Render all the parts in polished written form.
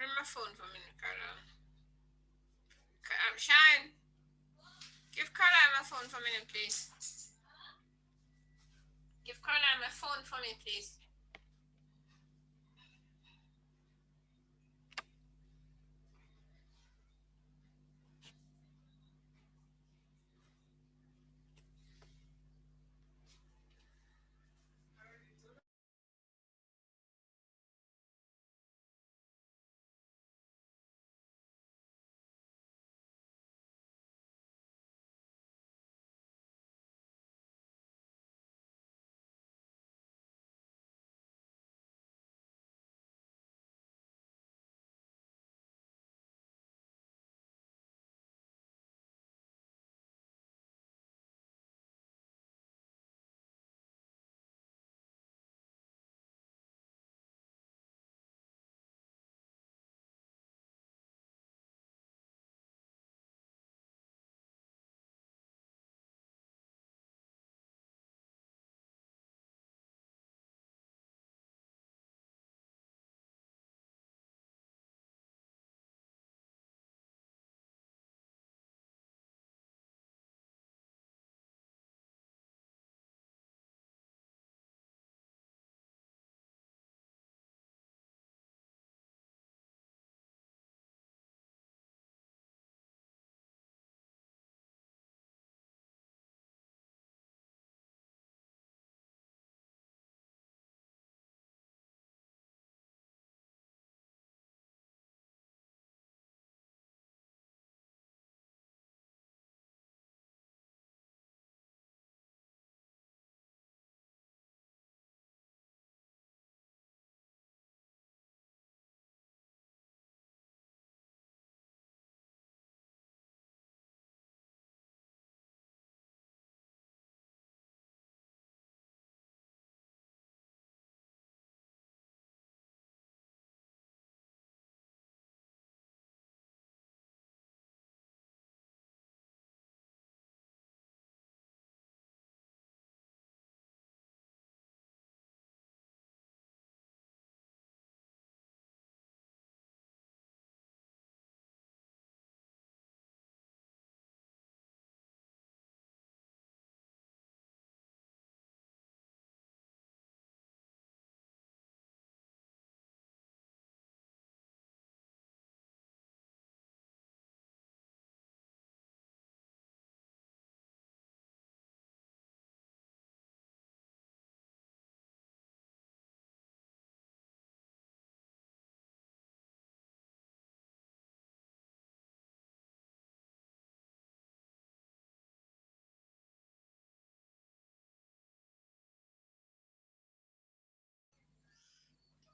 Bring my phone for me, Carla. Shine. Give Carla my phone for a minute, please. Give Carla my phone for me, please.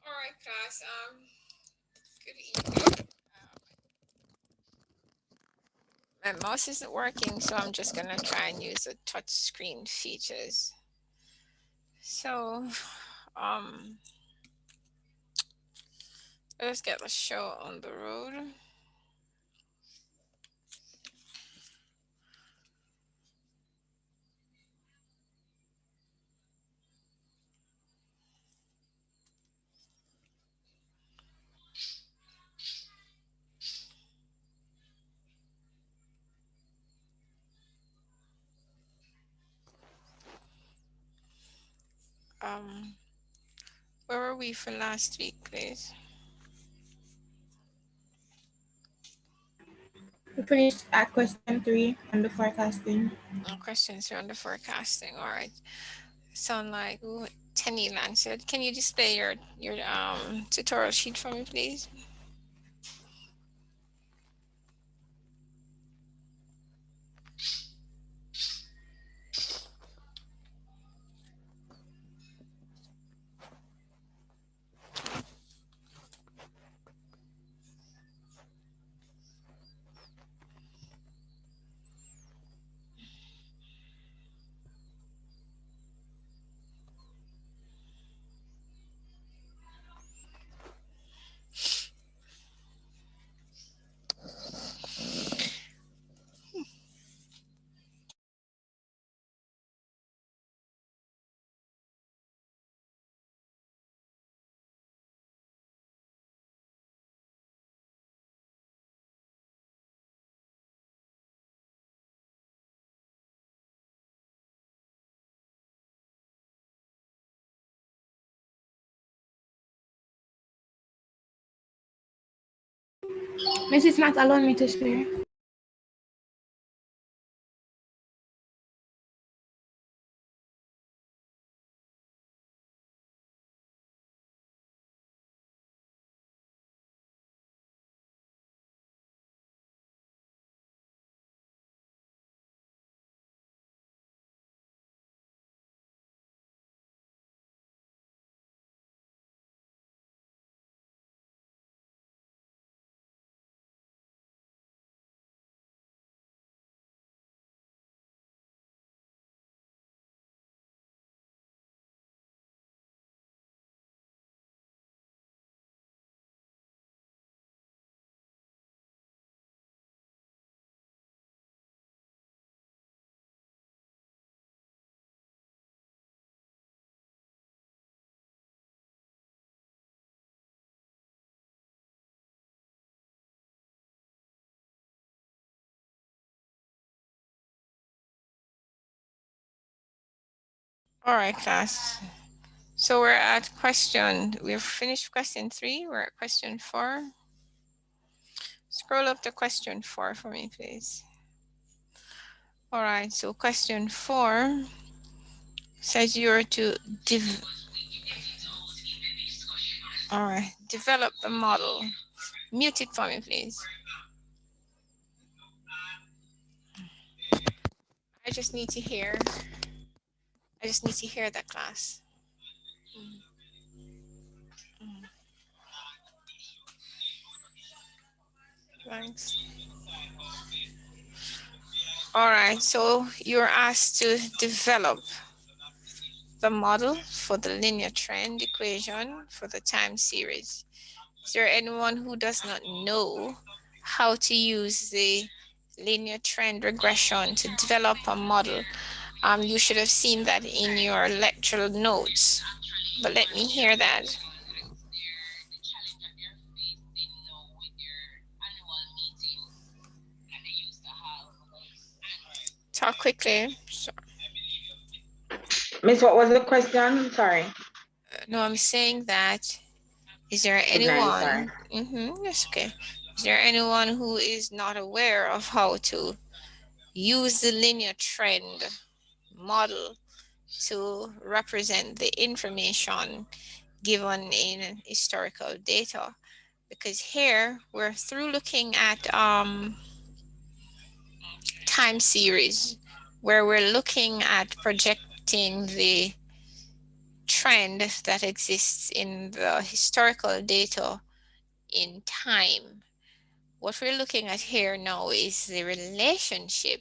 All right, class. Good evening. My mouse isn't working, so I'm just gonna try and use the touch screen features. So, um, let's get the show on the road. Um, where were we for last week, please? We finished at question 3 on the forecasting. Questions on the forecasting. All right. Sound like Tenny answered. Can you display your tutorial sheet for me, please? Miss, it's not allowing me to share. All right, class. So we've finished question 3. We're at question 4. Scroll up to question 4 for me, please. All right, so question 4 says you're to develop the model. Mute it for me, please. I just need to hear that, class. Thanks. All right, so you're asked to develop the model for the linear trend equation for the time series. Is there anyone who does not know how to use the linear trend regression to develop a model? You should have seen that in your lecture notes, but let me hear that. Talk quickly. Miss, what was the question? Sorry. No, I'm saying that, is there Signal, sorry. anyone, that's okay. Is there anyone who is not aware of how to use the linear trend model to represent the information given in historical data? Because here we're through looking at time series, where we're looking at projecting the trend that exists in the historical data in time. What we're looking at here now is the relationship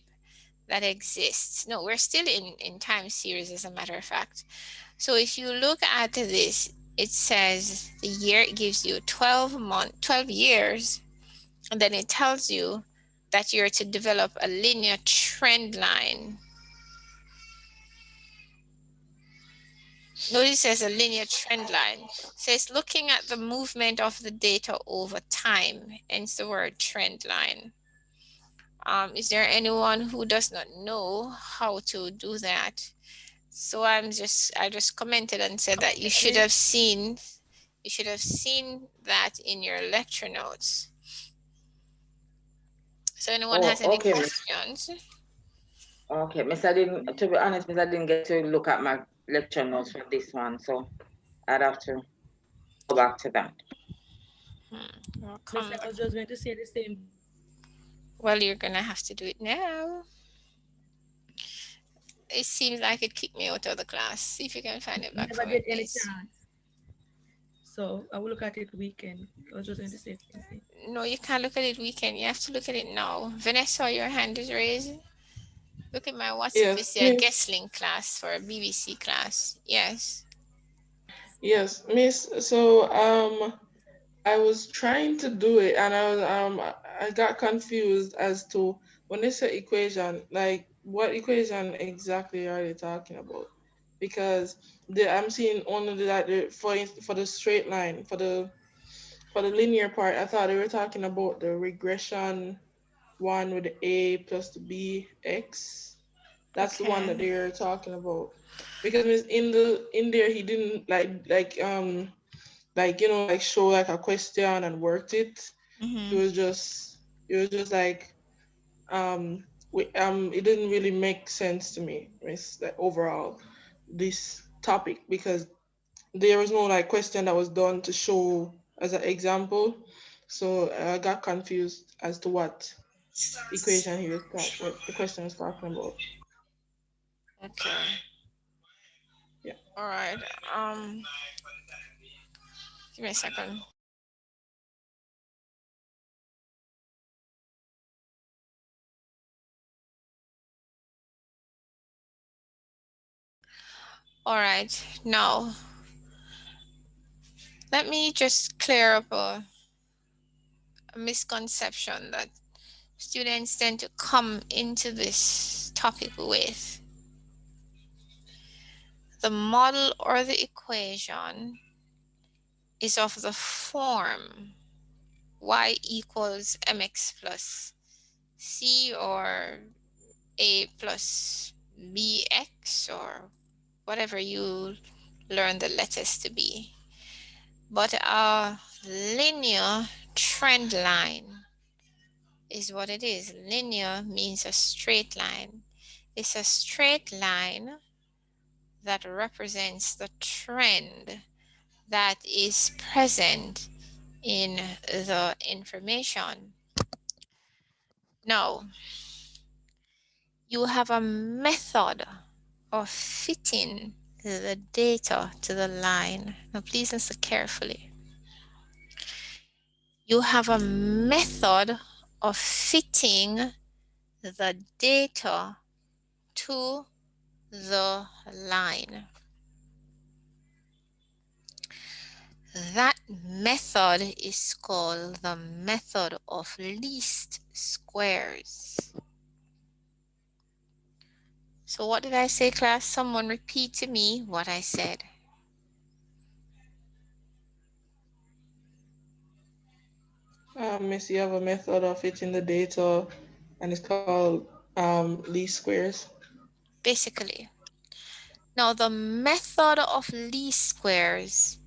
that exists. No, we're still in time series, as a matter of fact. So if you look at this, it says the year, it gives you 12 years, and then it tells you that you're to develop a linear trend line. Notice there's a linear trend line. It says looking at the movement of the data over time, hence the word trend line. Is there anyone who does not know how to do that? So I just commented and said that you should have seen that in your lecture notes. So anyone has any okay, questions? Okay, Miss, I didn't, to be honest, Miss, I didn't get to look at my lecture notes for this one, so I'd have to go back to that. Miss, I was just going to say the same. Well, you're gonna have to do it now. It seems like it kicked me out of the class. See if you can find it back Never for me, get any please. chance. So I will look at it weekend. I was just going to say the same thing. No, you can't look at it weekend. You have to look at it now. Vanessa, your hand is raised. Look at my WhatsApp. Yes, It's a Miss. guest link class for a BBC class. Yes. Yes, Miss. So I was trying to do it, and I got confused as to when they say equation, like what equation exactly are they talking about? Because I'm seeing only that for the straight line, for the linear part, I thought they were talking about the regression one with the a plus the b x. That's the one that Okay. they're talking about. Because Miss, in there he didn't like show like a question and worked it. It was just like it didn't really make sense to me. It's like overall this topic because there was no like question that was done to show as an example. So I got confused as to what equation what the question was talking about. Okay. Yeah. All right. Give me a second. All right. Now, let me just clear up a misconception that students tend to come into this topic with. The model or the equation is of the form y equals mx plus c or a plus bx or whatever you learn the letters to be. But a linear trend line is what it is. Linear means a straight line. It's a straight line that represents the trend that is present in the information. Now, you have a method of fitting the data to the line. Now, please listen carefully. You have a method of fitting the data to the line. That method is called the method of least squares. So what did I say, class? Someone repeat to me what I said. Miss, you have a method of fitting the data and it's called least squares. Basically. Now the method of least squares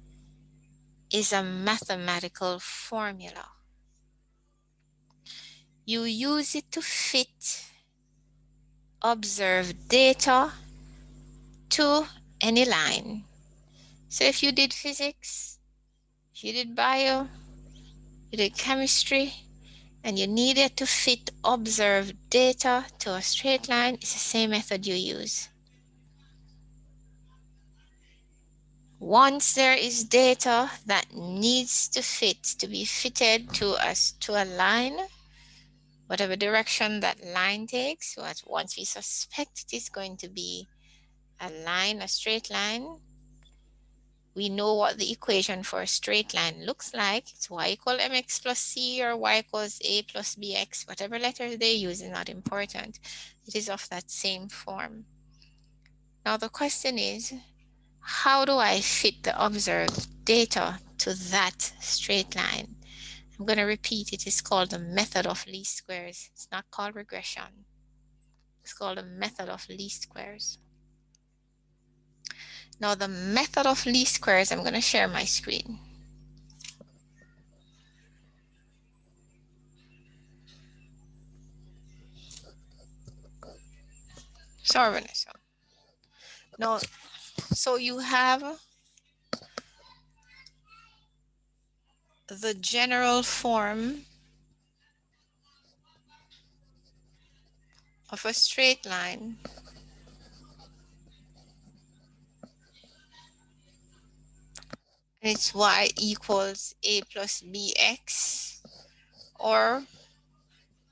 is a mathematical formula. You use it to fit observed data to any line. So if you did physics, if you did bio, you did chemistry, and you needed to fit observed data to a straight line, it's the same method you use. Once there is data that needs to fit, to be fitted to a line, whatever direction that line takes, once we suspect it is going to be a line, a straight line, we know what the equation for a straight line looks like. It's y equal mx plus c or y equals a plus bx. Whatever letters they use is not important. It is of that same form. Now the question is, how do I fit the observed data to that straight line? I'm going to repeat, it is called the method of least squares. It's not called regression. It's called the method of least squares. Now the method of least squares, I'm going to share my screen. Sorry, Vanessa. Now, so you have the general form of a straight line. And it's y equals a plus bx, or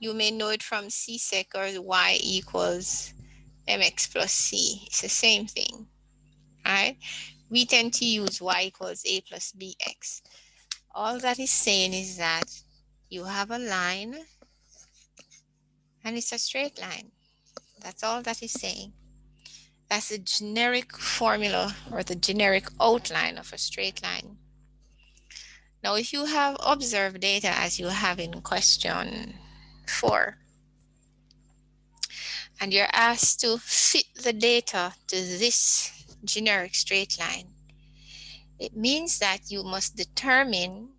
you may know it from CSEC or y equals mx plus c. It's the same thing, right? We tend to use y equals a plus bx. All that is saying is that you have a line and it's a straight line. That's all that is saying. That's the generic formula or the generic outline of a straight line. Now, if you have observed data as you have in question 4, and you're asked to fit the data to this generic straight line, it means that you must determine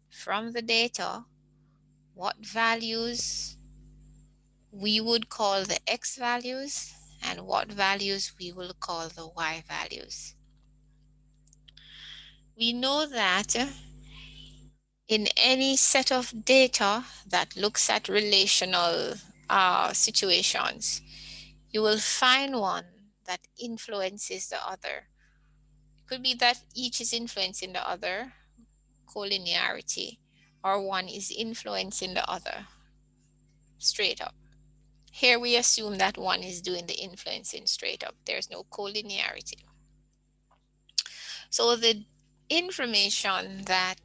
from the data what values we would call the X values and what values we will call the Y values. We know that in any set of data that looks at relational situations, you will find one that influences the other. It could be that each is influencing the other, collinearity, or one is influencing the other, straight up. Here we assume that one is doing the influencing straight up. There's no collinearity. So the information that,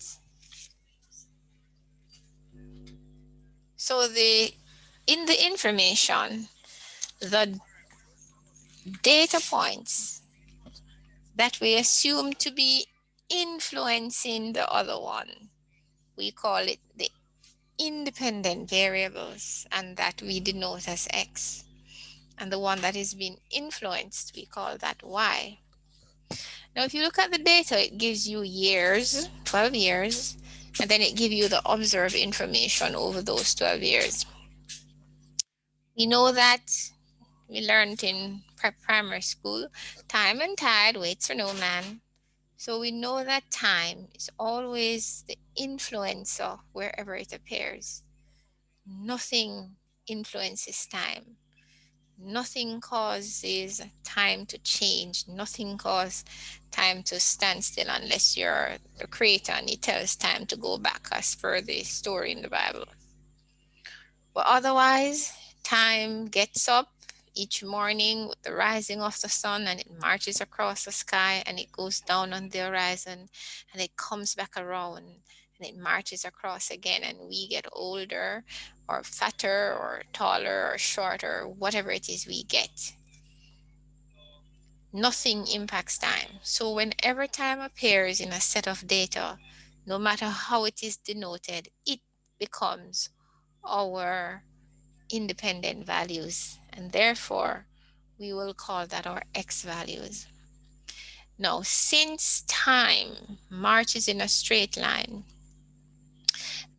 in the information, the data points that we assume to be influencing the other one, we call it the independent variables, and that we denote as X. And the one that is being influenced, we call that Y. Now, if you look at the data, it gives you years, 12 years, and then it gives you the observed information over those 12 years. We know that we learned in primary school, time and tide waits for no man. So we know that time is always the influencer wherever it appears. Nothing influences time. Nothing causes time to change. Nothing causes time to stand still unless you're the creator and it tells time to go back as per the story in the Bible. But otherwise, time gets up each morning with the rising of the sun and it marches across the sky and it goes down on the horizon and it comes back around and it marches across again, and we get older or fatter or taller or shorter, whatever it is we get. Nothing impacts time. So whenever time appears in a set of data, no matter how it is denoted, it becomes our independent values, and therefore we will call that our X values. Now, since time marches in a straight line,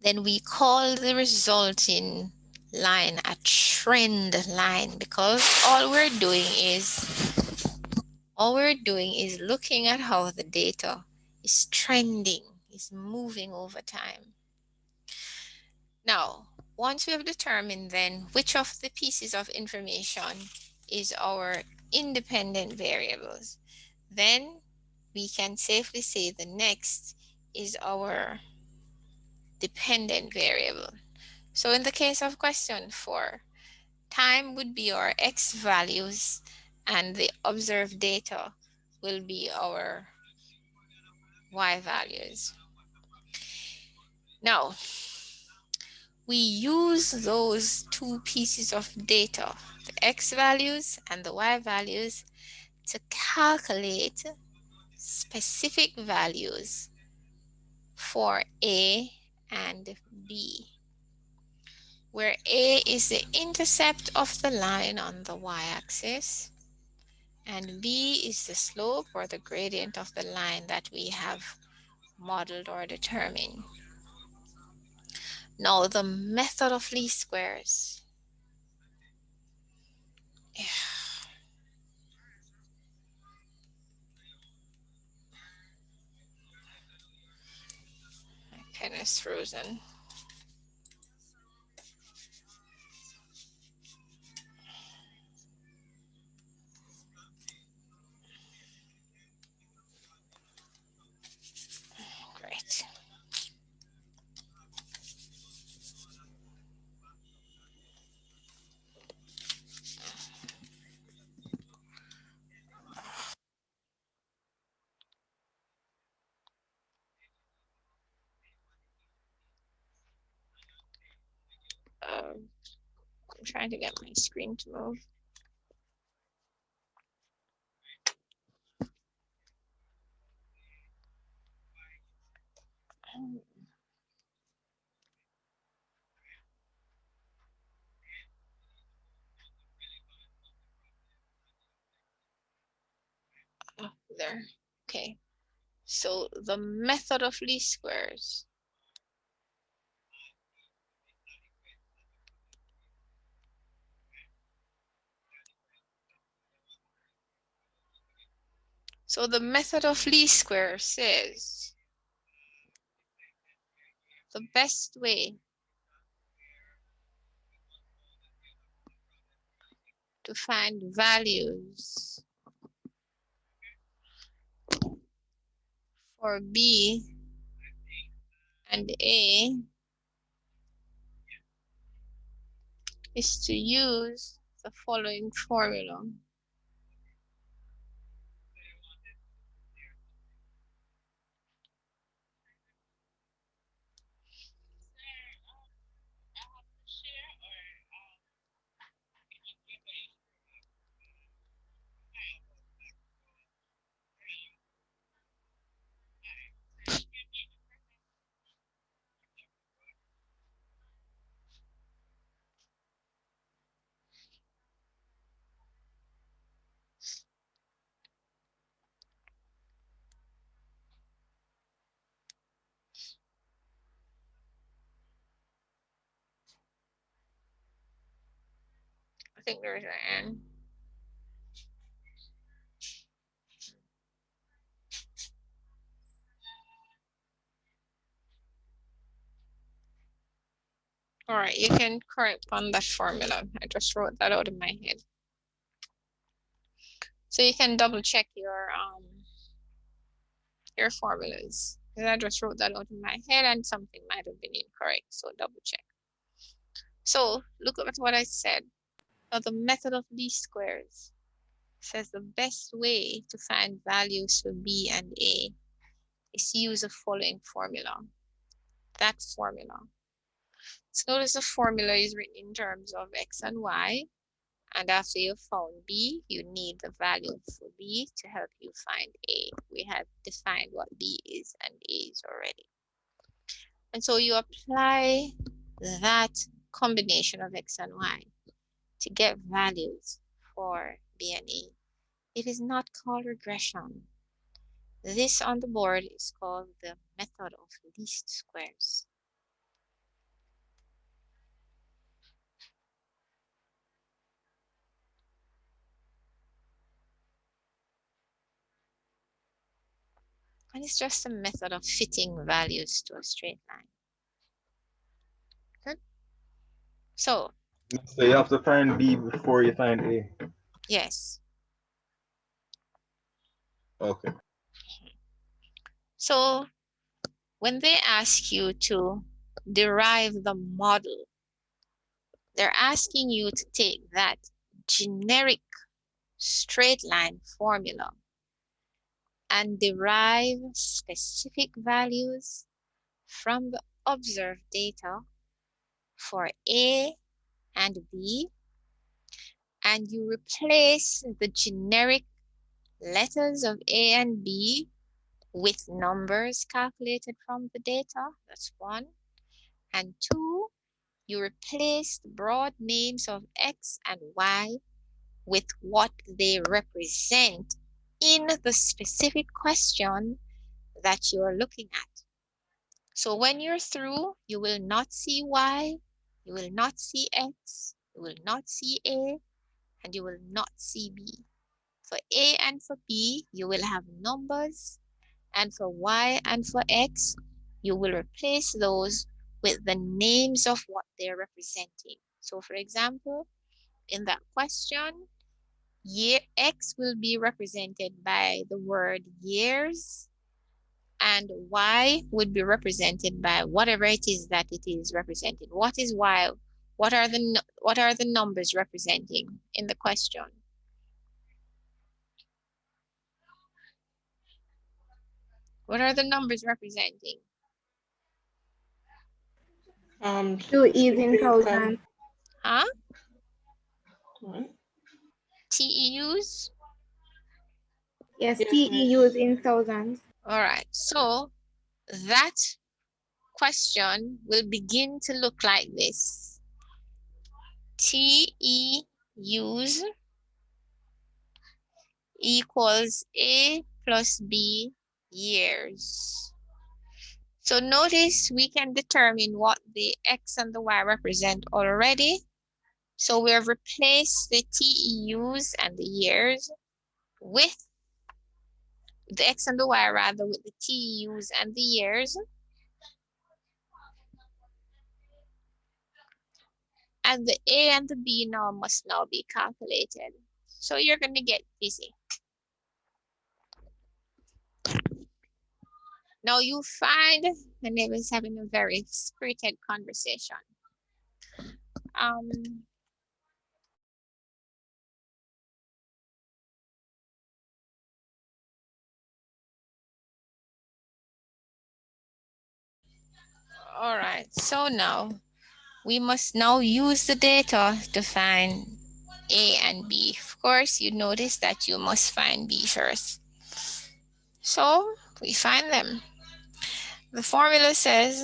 then we call the resulting line a trend line, because all we're doing is looking at how the data is trending, is moving over time. Now, once we have determined then which of the pieces of information is our independent variables, then we can safely say the next is our dependent variable. So in the case of question 4, time would be our X values and the observed data will be our Y values. Now, we use those two pieces of data, the X values and the Y values, to calculate specific values for A and B, where A is the intercept of the line on the y-axis and B is the slope or the gradient of the line that we have modeled or determined. Now, the method of least squares. My pen is frozen. Great. I'm trying to get my screen to move. Oh, there. Okay. So the method of least squares So the method of least square says the best way to find values for B and A is to use the following formula. I think there's an N. All right, you can correct on that formula. I just wrote that out in my head. So you can double check your formulas. Because I just wrote that out in my head and something might have been incorrect. So double check. So look at what I said. Now the method of least squares says the best way to find values for B and A is to use the following formula. That formula. So notice the formula is written in terms of X and Y. And after you've found B, you need the value for B to help you find A. We have defined what B is and A is already. And so you apply that combination of X and Y to get values for B and A. It is not called regression. This on the board is called the method of least squares. And it's just a method of fitting values to a straight line. Good. So you have to find B before you find A. yes. Okay. So when they ask you to derive the model, they're asking you to take that generic straight line formula and derive specific values from the observed data for A and B, and you replace the generic letters of A and B with numbers calculated from the data. That's one. And two, you replace the broad names of X and Y with what they represent in the specific question that you are looking at. So when you're through, you will not see Y, you will not see X, you will not see A, and you will not see B. For A and for B, you will have numbers, and for Y and for X, you will replace those with the names of what they're representing. So for example, in that question, X will be represented by the word years, and Y would be represented by whatever it is that it is represented. What is Y? What are the numbers representing in the question? What are the numbers representing? 2 is in thousands. Huh? What? TEUs? Yes, Yes, TEUs in thousands. All right, so that question will begin to look like this. TEUs equals A plus B years. So notice we can determine what the X and the Y represent already. So we have replaced the TEUs and the years with the X and the Y rather, with the TEUs and the years. And the A and the B now must now be calculated. So you're going to get busy. Now you find, and they was having a very spirited conversation. All right, so now we must now use the data to find A and B. Of course, you notice that you must find B first. So we find them. The formula says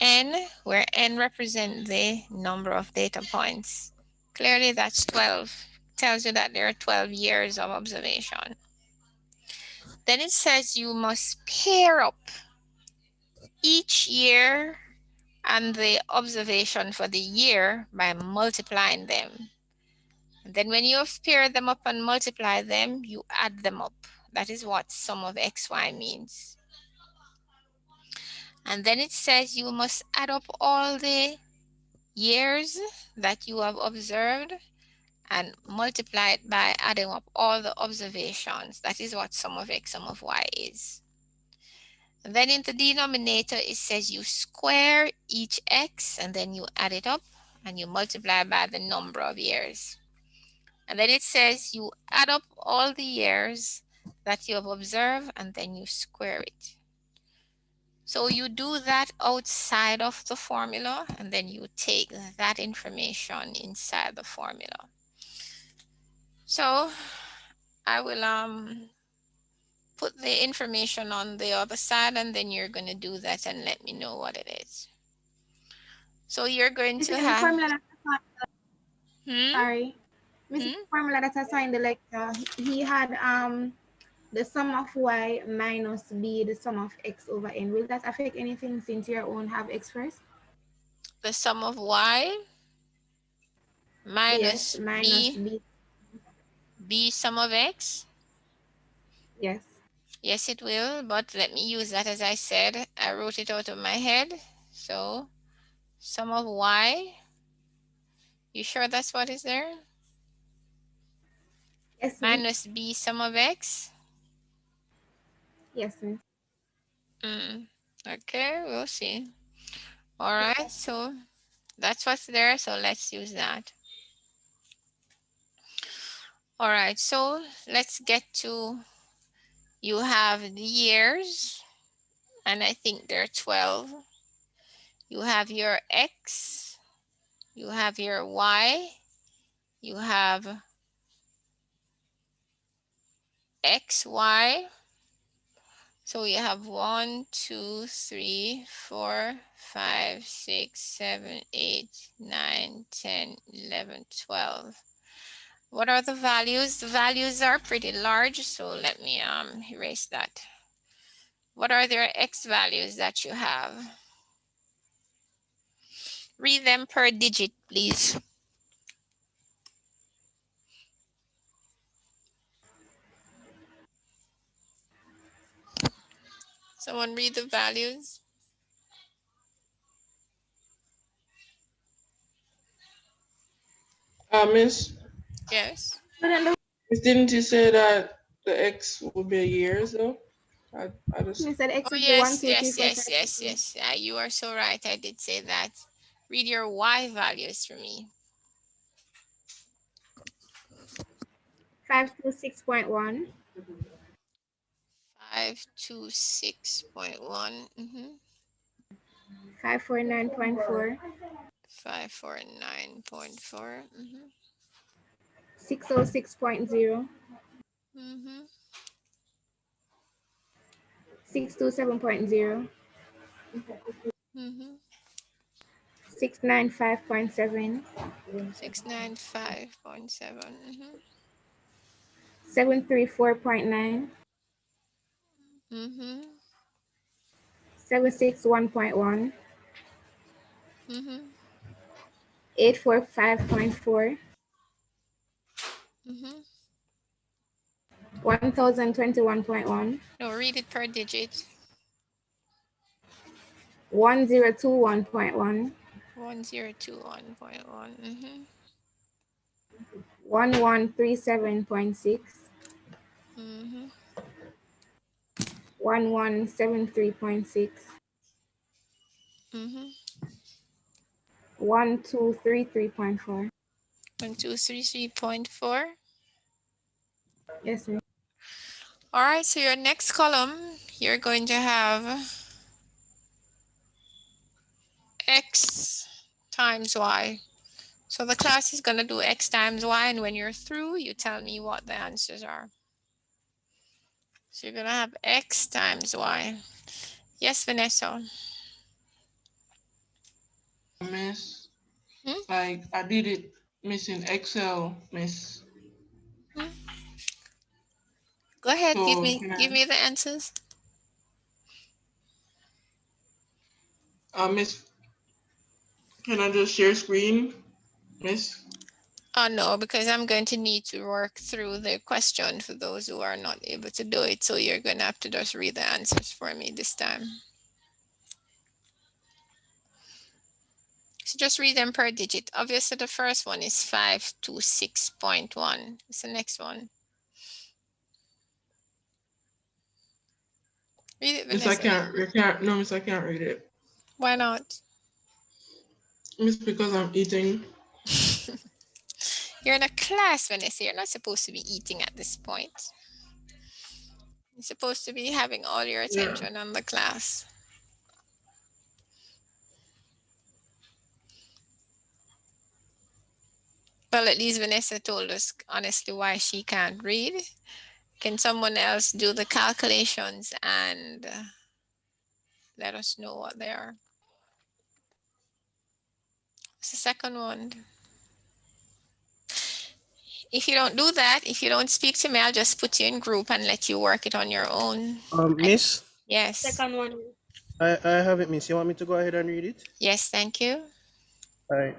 N, where N represents the number of data points. Clearly that's 12. Tells you that there are 12 years of observation. Then it says you must pair up each year and the observation for the year by multiplying them. And then when you have paired them up and multiply them, you add them up. That is what sum of XY means. And then it says you must add up all the years that you have observed and multiply it by adding up all the observations. That is what sum of X, sum of Y is. And then in the denominator, it says you square each X and then you add it up and you multiply by the number of years. And then it says you add up all the years that you have observed and then you square it. So you do that outside of the formula and then you take that information inside the formula. So I will put the information on the other side and then you're going to do that and let me know what it is. So you're going to have... Formula sorry. Mrs. Formula that I saw in the lecture, he had the sum of Y minus B, the sum of X over N. Will that affect anything since your own have X first? The sum of Y minus, yes, minus B. B sum of X? Yes. Yes, it will, but let me use that as I said. I wrote it out of my head. So sum of Y, you sure that's what is there? Yes, minus B sum of X? Yes, miss. Okay, we'll see. All right, so that's what's there. So let's use that. All right, so let's get to, you have the years, and I think there are 12. You have your X, you have your Y, you have XY. So you have 1, 2, 3, 4, 5, 6, 7, 8, 9, 10, 11, 12. What are the values? The values are pretty large, so let me erase that. What are their X values that you have? Read them per digit, please. Someone read the values. Miss? Yes. Didn't you say that the X would be years though? I just... You said X Oh, is yes, 1, 2, 3, 4, 5, yes. You are so right. I did say that. Read your Y values for me. 526.1. 526.1. 549.4. 549.4. 606.0. 627.0. 695.7. 695.7. 734.9. 761.1. 845.4. 1021.1. No, read it per digit. 1021.1. 1021.1. 1137.6. 1173.6. 1233.4. 1233.4. Yes, ma'am. All right, so your next column, you're going to have X times Y. So the class is going to do X times Y, and when you're through, you tell me what the answers are. So you're going to have X times Y. Yes, Vanessa? Miss, Hmm? like I did it, Miss, in Excel, Miss. Go ahead, So give me the answers. Miss, can I just share screen, Miss? Oh, no, because I'm going to need to work through the question for those who are not able to do it. So you're going to have to just read the answers for me this time. So just read them per digit. Obviously, the first one is 526.1. What's the next one? Read it, Miss, Vanessa. no, Miss, I can't read it. Why not? Miss, because I'm eating. You're in a class, Vanessa. You're not supposed to be eating at this point. You're supposed to be having all your attention on the class. Well, at least Vanessa told us honestly why she can't read. Can someone else do the calculations and let us know what they are? What's the second one? If you don't do that, if you don't speak to me, I'll just put you in group and let you work it on your own. Miss, Yes. Second one. I have it, Miss. You want me to go ahead and read it? Yes, thank you. All right.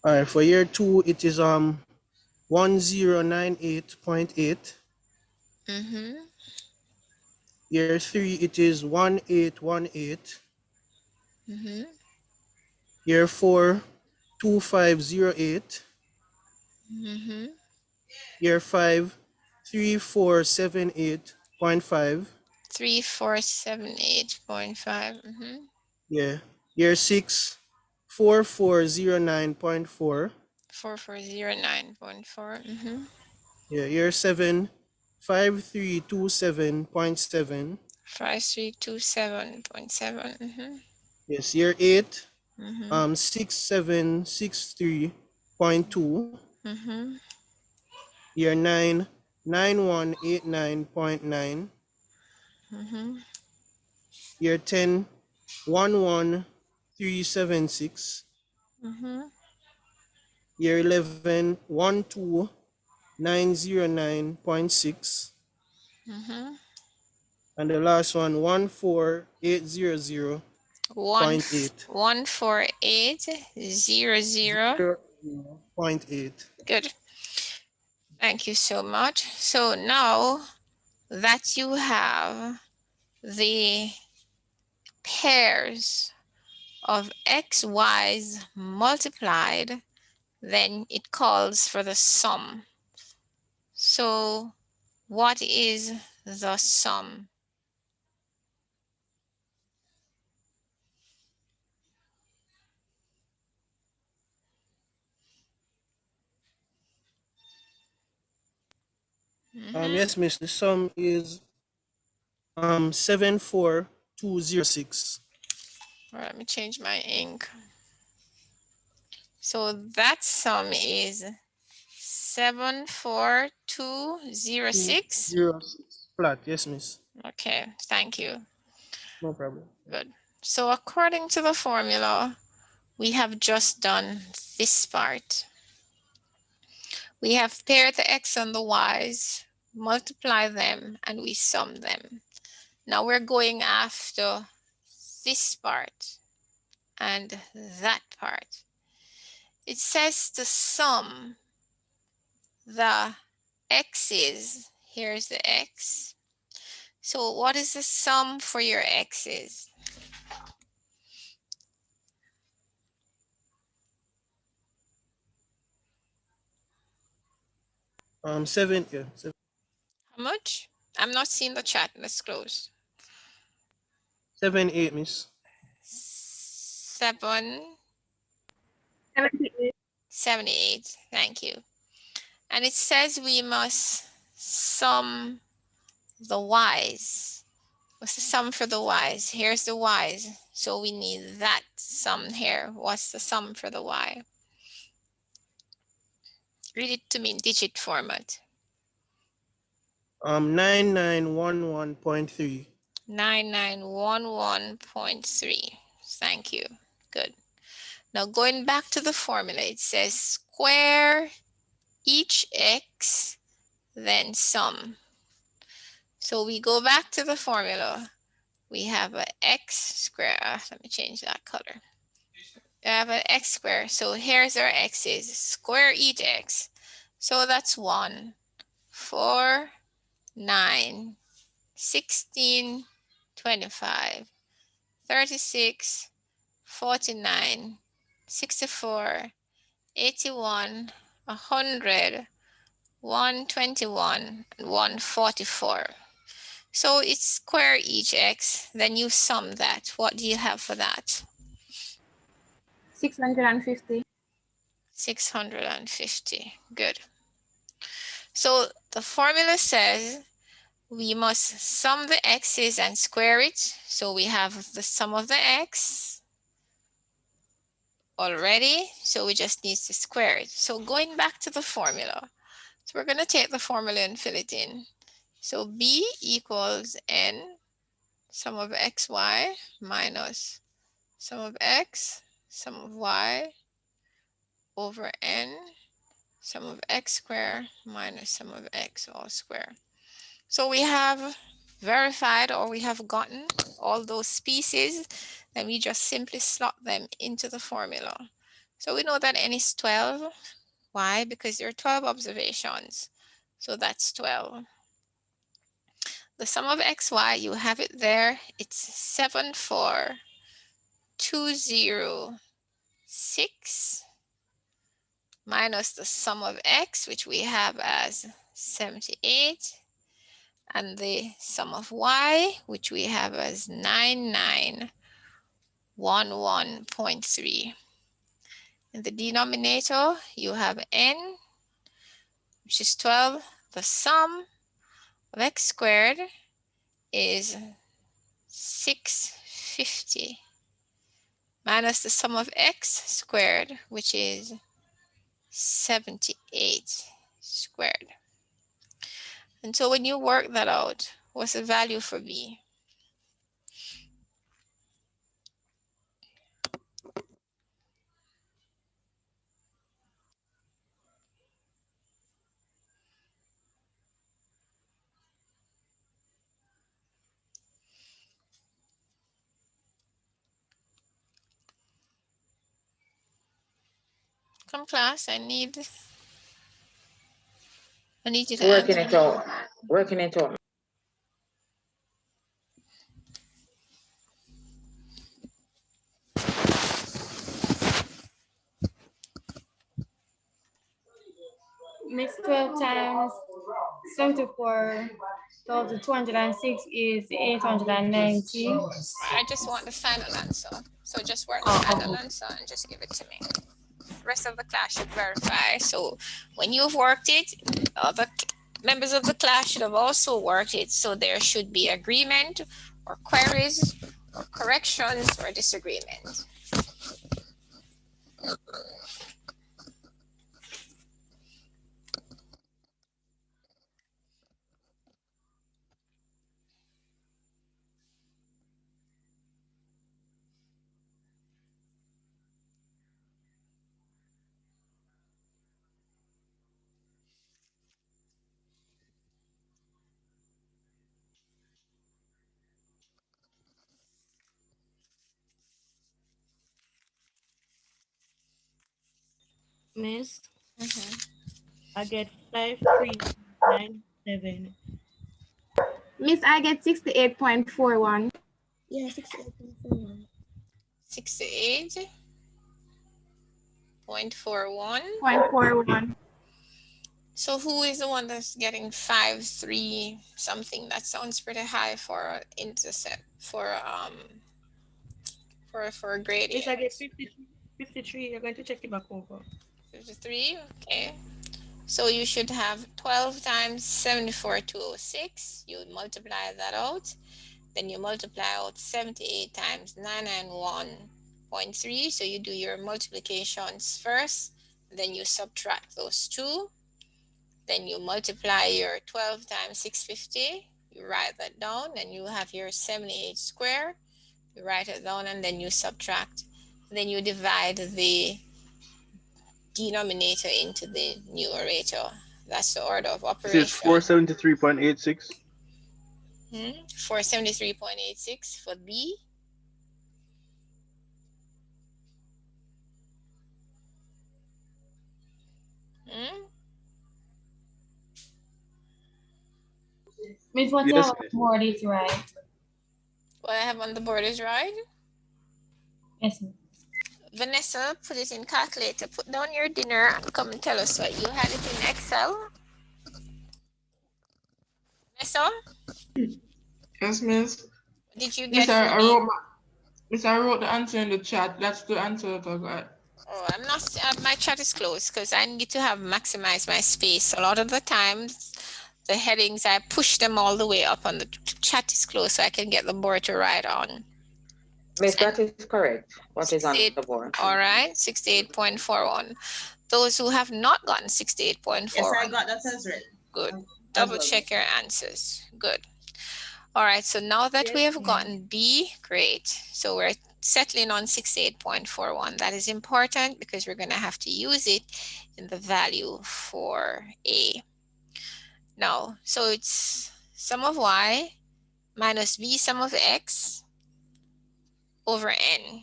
All right. For year 2, it is 1098.8. Year 3, it is 1818. Year 4, 2508. Year 5, 3478.5. 3478.5. Yeah. Year 6, 4409.4. 4409.4. Yeah. Year 7, 5327.7. 5327.7. Yes. Year 8, 6763.2. Year 9, 9189.9. Year 10, 11376. Year 11, 12909.6. And the last one, 14800.8. 14800. Good. Thank you so much. So now that you have the pairs of x, y's multiplied, then it calls for the sum. So what is the sum? Yes, Miss. The sum is 74206. All right, let me change my ink. So that sum is 74206. 06. Flat. Yes, Miss. Okay, thank you. No problem. Good. So according to the formula, we have just done this part. We have paired the x and the y's, multiply them, and we sum them. Now we're going after this part and that part. It says the sum the x's. Here's the x. So what is the sum for your x's? Seven, yeah. How much? I'm not seeing the chat. Let's close. 7, 8, miss. 7, 78. 78. Thank you. And it says we must sum the y's. What's the sum for the y's? Here's the y's. So we need that sum here. What's the sum for the y? Read it to me in digit format. 9911.3. 9911.3. Thank you. Good. Now going back to the formula, it says square each x, then sum. So we go back to the formula. We have an x square. Let me change that color. We have an x square. So here's our x's. Square each x. So that's 1, 4, 9, 16, 25, 36, 49, 64, 81, 100, 121, and 144. So it's square each x, then you sum that. What do you have for that? 650. 650. Good. So the formula says we must sum the x's and square it. So we have the sum of the x already. So we just need to square it. So going back to the formula. So we're going to take the formula and fill it in. So b equals n sum of xy minus sum of x, sum of y over n, sum of x squared minus sum of x all square. So we have verified, or we have gotten all those species, and we just simply slot them into the formula. So we know that n is 12. Why? Because there are 12 observations. So that's 12. The sum of xy, you have it there. It's 74206 minus the sum of x, which we have as 78, and the sum of y, which we have as 9911.3. In the denominator, you have n, which is 12. The sum of x squared is 650 minus the sum of x squared, which is 78 squared. And so when you work that out, what's the value for b? Come class, I need you to Working answer. it out. Working it out. Miss 12 times 74,206 is 890. I just want the final answer. So just work the final answer and just give it to me. The rest of the class should verify. So when you've worked it, other members of the class should have also worked it. So there should be agreement or queries or corrections or disagreement. Miss, Mhm. I get 5397. Miss, I get 68.41. Yeah, 68.41. 68.41. 0.41. So who is the one that's getting 5.3 something? That sounds pretty high for intercept for a gradient. Yes, I get 53. 53. You're going to check it back over. 53, okay. So you should have 12 times 74,206. You multiply that out. Then you multiply out 78 times 991.3. So you do your multiplications first. Then you subtract those two. Then you multiply your 12 times 650. You write that down and you have your 78 square. You write it down and then you subtract. Then you divide the denominator into the numerator. That's the order of operation. This is 473.86. 473.86 for B. Miss, what you Yes, have on the board is right. What I have on the board is right? Yes, ma'am. Vanessa, put it in calculator. Put down your dinner and come and tell us what you had it in Excel. Vanessa? Yes, Miss. Did you get Miss, I wrote the answer in the chat. That's the answer that I got. Oh, I'm not, my chat is closed because I need to have maximize my space. A lot of the times, the headings, I push them all the way up on the chat is closed so I can get the board to write on. Miss, that is correct. What is on the board? All right, 68.41. Those who have not gotten 68.41. Yes, I got that as well. Good. Double check your answers. Good. All right, so now that we have gotten B, great. So we're settling on 68.41. That is important because we're going to have to use it in the value for A. Now, so it's sum of Y minus B sum of X over N.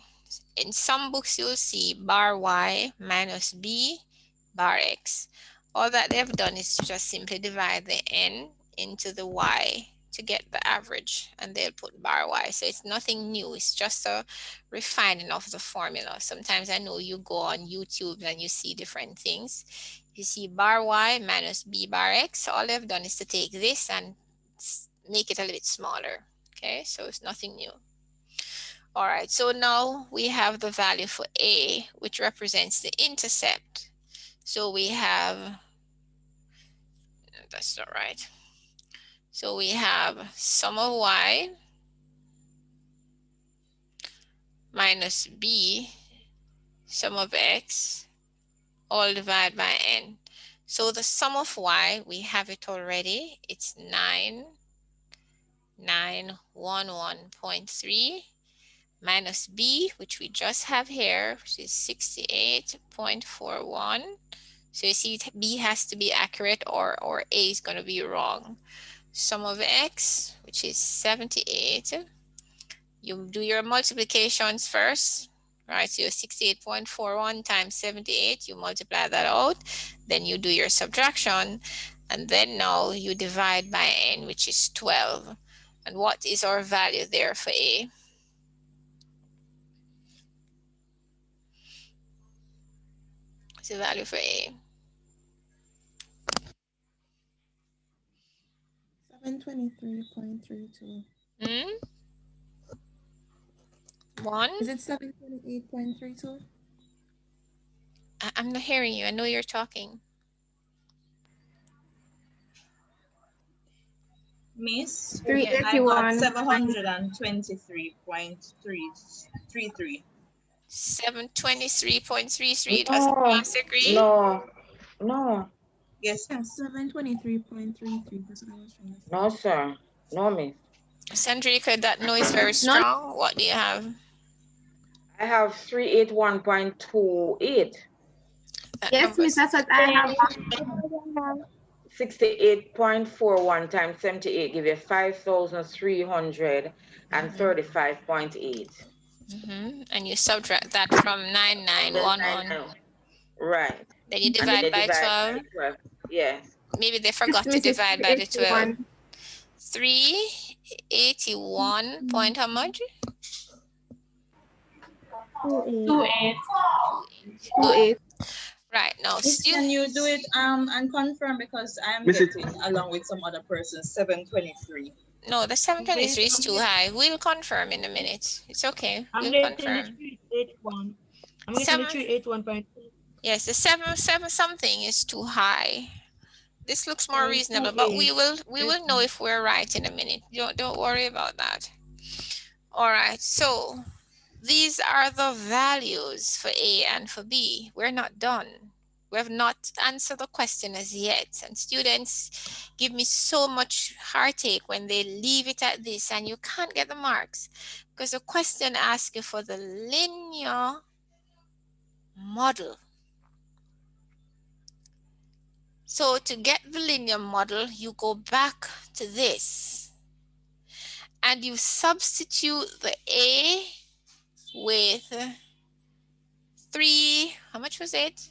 In some books, you'll see bar Y minus B bar X. All that they've done is just simply divide the N into the Y to get the average, and they'll put bar Y. So it's nothing new. It's just a refining of the formula. Sometimes I know you go on YouTube and you see different things. You see bar Y minus B bar X. All they've done is to take this and make it a little bit smaller. Okay, so it's nothing new. All right, so now we have the value for A, which represents the intercept. So we have, that's not right. So we have sum of Y minus B sum of X all divided by N. So the sum of Y, we have it already. It's 9911.3 minus B, which we just have here, which is 68.41. So you see B has to be accurate or A is going to be wrong. Sum of X, which is 78. You do your multiplications first, right? So you're 68.41 times 78, you multiply that out. Then you do your subtraction. And then now you divide by N, which is 12. And what is our value there for A? What's the value for A? 723.32. One? Is it 728.32? I'm not hearing you. I know you're talking. Miss, 381. I got 723.33. 723.33. Does the class agree? No. Yes. Yeah, 723.33. That's what I was trying to say. No, sir. No, miss. Sandrika, that no is very strong. What do you have? I have 381.28. Yes, miss, that's what I have. 68.41 times 78 give you 5,335.8. And you subtract that from 9911. Right. Then you divide by 12. Yes. Maybe they forgot to Mrs. divide by the 12. 381. 381 point how much? 28. 28. 28. Right now, Miss, can you do it and confirm, because I'm Miss it. getting along with some other persons 723. no, the 723 is Miss, too high. We'll confirm in a minute. It's okay. I'm We'll getting the confirm. 381. I'm getting the 381.2. Yes, the 7 something is too high. This looks more reasonable, but we will know if we're right in a minute. Don't worry about that. All right, so these are the values for A and for B. We're not done. We have not answered the question as yet. And students give me so much heartache when they leave it at this and you can't get the marks because the question asks you for the linear model. So to get the linear model, you go back to this and you substitute the A with 3, how much was it?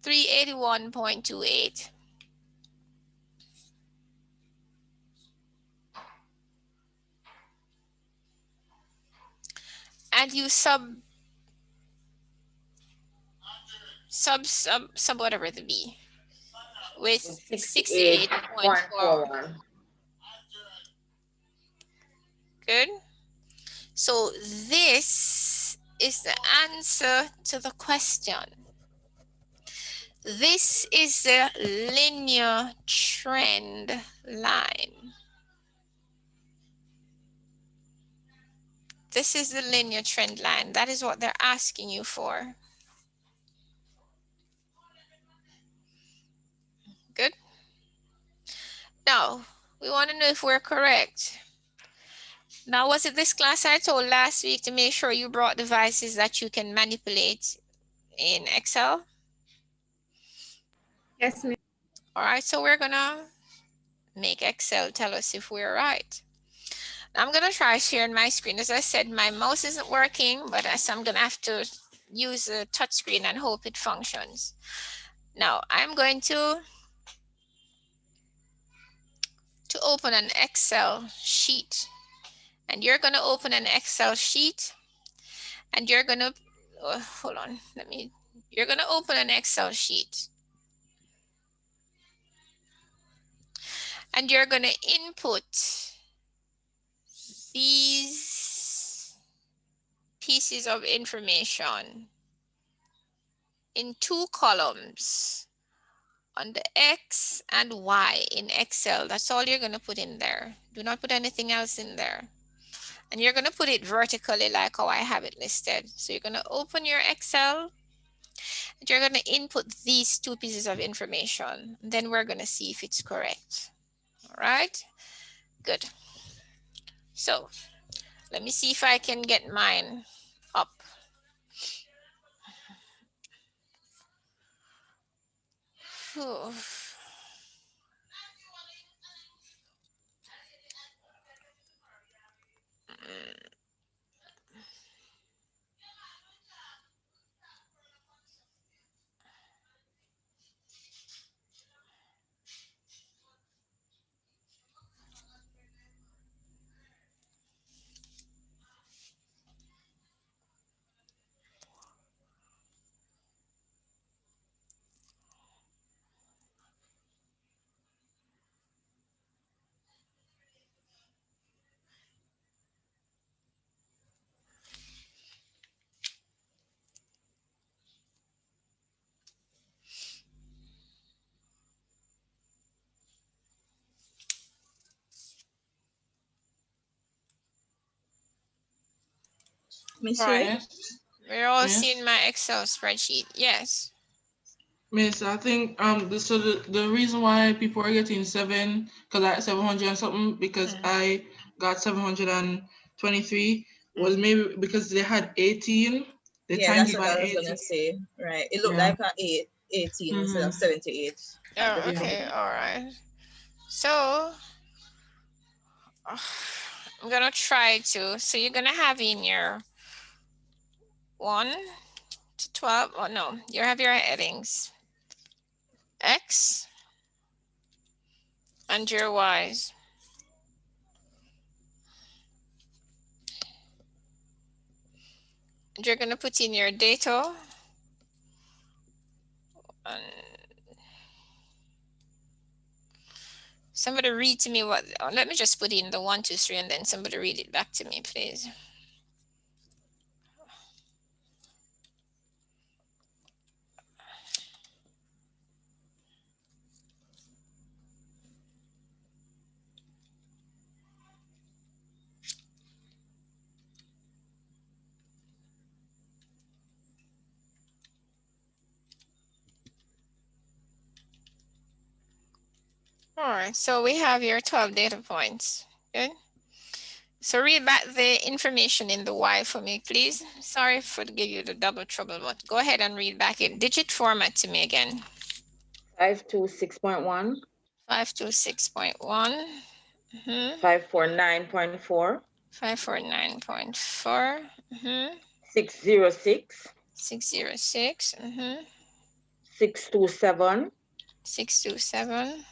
381.28. And you sub whatever the B with 68.4. Good. So this is the answer to the question. This is the linear trend line. This is the linear trend line. That is what they're asking you for. Good. Now, we want to know if we're correct. Now, was it this class I told last week to make sure you brought devices that you can manipulate in Excel? Yes, ma'am. All right, so we're gonna make Excel tell us if we're right. Now, I'm gonna try sharing my screen. As I said, my mouse isn't working, but I'm gonna have to use a touch screen and hope it functions. Now, I'm going to open an Excel sheet. And you're gonna open an Excel sheet and you're gonna, hold on, you're gonna open an Excel sheet. And you're gonna input these pieces of information in 2 columns on the X and Y in Excel. That's all you're gonna put in there. Do not put anything else in there. And you're gonna put it vertically like how I have it listed. So you're gonna open your Excel and you're gonna input these 2 pieces of information. Then we're gonna see if it's correct. All right, good. So let me see if I can get mine up. Whew. Miss Right. Ray? We're all Yes. seeing my Excel spreadsheet. Yes. Miss, I think the reason why people are getting 7, because I 700 and something, because I got 723 was maybe because they had 18. They Yeah, timed that's it what by I was 18. gonna say. Right. It looked Yeah. like a 18 instead of 78. Oh, okay. All right. So I'm gonna try to. So you're gonna have in your 1 to 12. Oh no, you have your headings. X, And you're wise. And you're going to put in your data. And somebody read to me what, oh, let me just put in the 1, 2, 3, and then somebody read it back to me, please. All right, so we have your 12 data points. Good. So read back the information in the Y for me, please. Sorry for to give you the double trouble, but go ahead and read back in digit format to me again. 526.1. 526.1. 549.4. 549.4. 606. 606. 627. 627.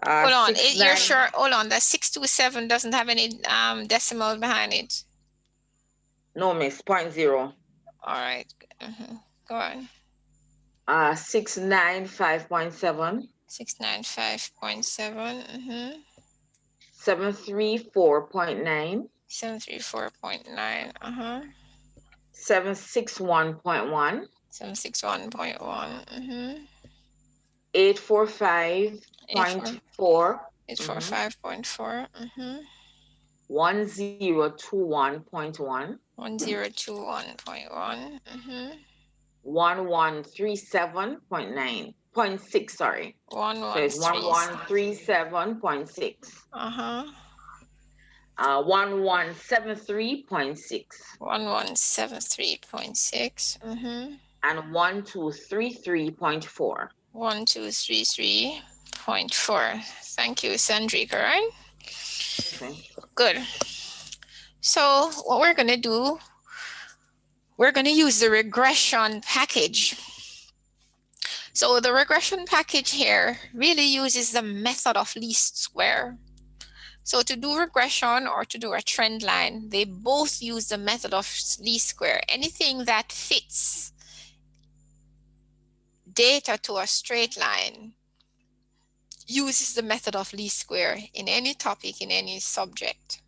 Hold on, you're sure? Hold on, that 627 doesn't have any decimal behind it. No, miss, 0.0. All right, go on. 695.7. 695.7. 734.9. 734.9. 761.1. 761.1. 845.4. 845.4. 1021.1. 1021.1. 1137.9. 0.6, sorry. So it's 1137.6. 1173.6. 1173.6. And 1233.4. 1233.4. Thank you, Sandrika, right? Okay. Good. So what we're going to do, we're going to use the regression package. So the regression package here really uses the method of least square. So to do regression or to do a trend line, they both use the method of least square. Anything that fits data to a straight line uses the method of least square in any topic, in any subject.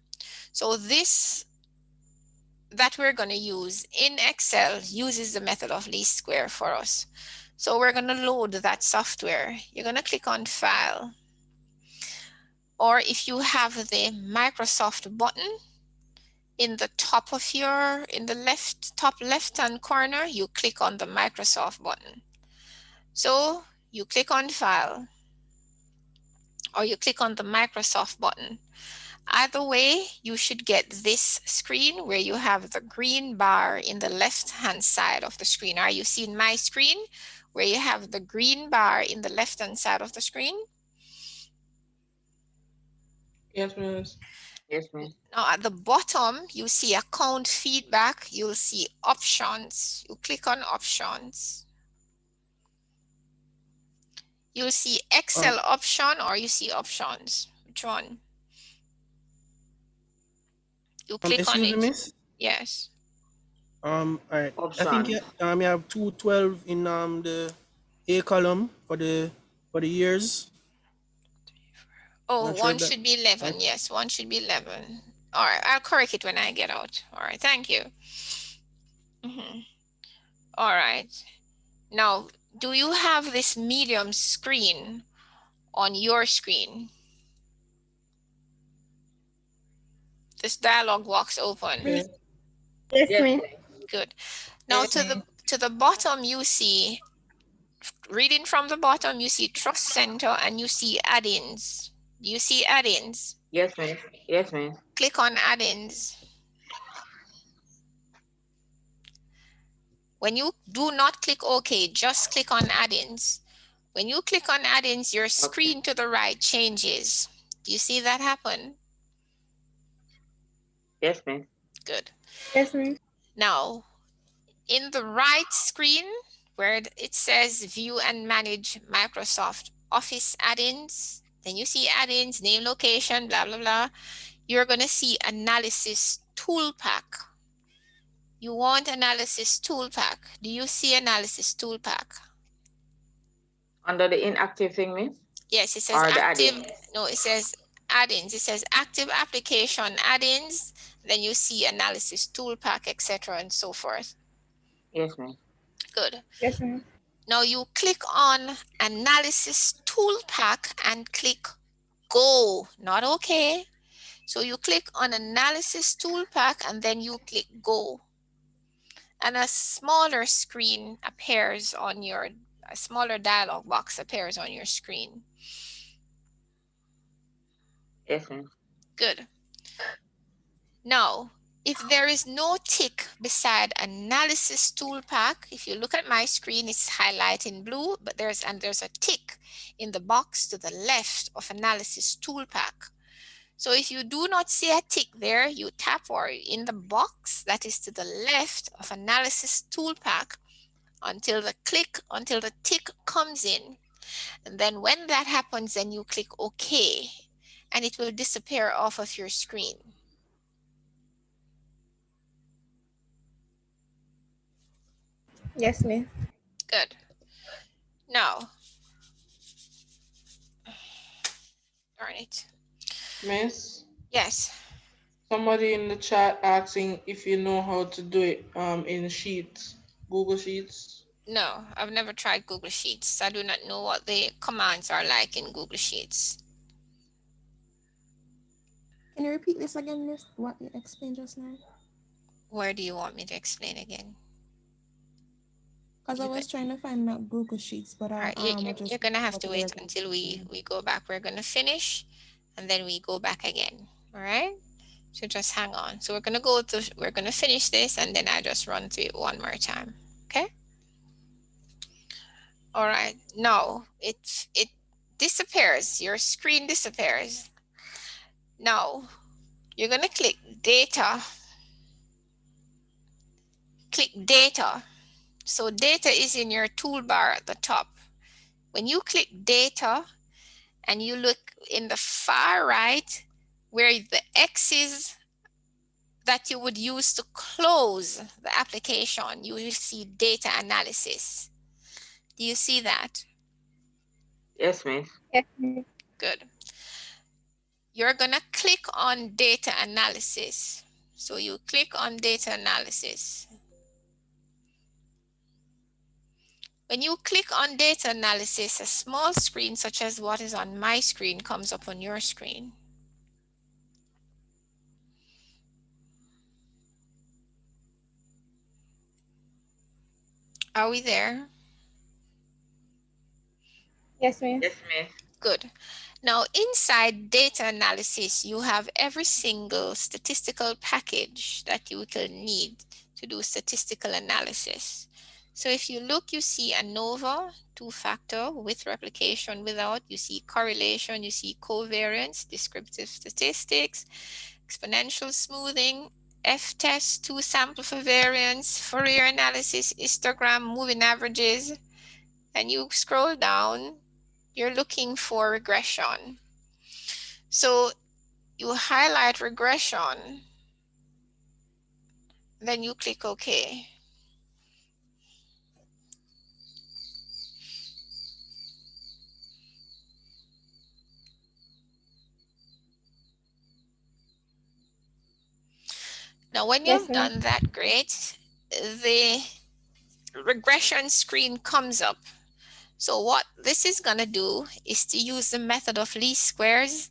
So this that we're going to use in Excel uses the method of least square for us. So we're going to load that software. You're going to click on File. Or if you have the Microsoft button in the top of in the top left-hand corner, you click on the Microsoft button. So you click on File, or you click on the Microsoft button. Either way, you should get this screen where you have the green bar in the left-hand side of the screen. Are you seeing my screen where you have the green bar in the left-hand side of the screen? Yes, miss. Yes, miss. Now at the bottom, you see account feedback. You'll see options. You click on options. You'll see Excel option, or you see options. Which one? You click on it. Miss? Yes. All right. I think you have 212 in the A column for the years. Oh, one should be 11. Yes, one should be 11. All right, I'll correct it when I get out. All right, thank you. All right. Now, do you have this medium screen on your screen? This dialog box open. Yes, ma'am. Good. Now to the bottom, you see, reading from the bottom, you see Trust Center and you see add-ins. Do you see add-ins? Yes, ma'am. Yes, ma'am. Click on add-ins. When you do not click OK, just click on add-ins. When you click on add-ins, your screen to the right changes. Do you see that happen? Yes, ma'am. Good. Yes, ma'am. Now, in the right screen where it says View and Manage Microsoft Office add-ins, Then you see add-ins, name, location, blah, blah, blah. You're going to see analysis tool pack. You want analysis tool pack. Do you see analysis tool pack? Under the inactive thing, Miss? Yes, it says Or the active. add-in? No, it says add-ins. It says active application add-ins. Then you see analysis tool pack, etc. and so forth. Yes, ma'am. Good. Yes, ma'am. Now you click on analysis tool pack and click go, not okay. So you click on analysis tool pack and then you click go. And a smaller screen appears on your, a smaller dialog box appears on your screen. Yes, ma'am. Good. Now, if there is no tick beside analysis tool pack, if you look at my screen, it's highlighted in blue, but there's a tick in the box to the left of analysis tool pack. So if you do not see a tick there, you tap or in the box that is to the left of analysis tool pack until the tick comes in. And then when that happens, then you click OK and it will disappear off of your screen. Yes, ma'am. Good. Now, darn it. Miss? Yes. Somebody in the chat asking if you know how to do it in Sheets, Google Sheets. No, I've never tried Google Sheets. I do not know what the commands are like in Google Sheets. Can you repeat this again, Miss? What you explained just now? Where do you want me to explain again? Because I was trying to find my Google Sheets, but you're gonna have to wait until we go back. We're gonna finish, and then we go back again. All right. So just hang on. So we're gonna finish this, and then I just run through it one more time. Okay. All right. Now it disappears. Your screen disappears. Now you're gonna click data. Click data. So data is in your toolbar at the top. When you click data and you look in the far right where the X is that you would use to close the application, you will see data analysis. Do you see that? Yes, ma'am. Yes, ma'am. Good. You're gonna click on data analysis. So you click on data analysis. When you click on data analysis, a small screen such as what is on my screen comes up on your screen. Are we there? Yes, ma'am. Yes, ma'am. Good. Now inside data analysis, you have every single statistical package that you will need to do statistical analysis. So if you look, you see ANOVA, two-factor, with replication, without, you see correlation, you see covariance, descriptive statistics, exponential smoothing, F-test, two-sample for variance, Fourier analysis, histogram, moving averages, and you scroll down, you're looking for regression. So you highlight regression, then you click OK. Now, when you've done that, great, the regression screen comes up. So what this is going to do is to use the method of least squares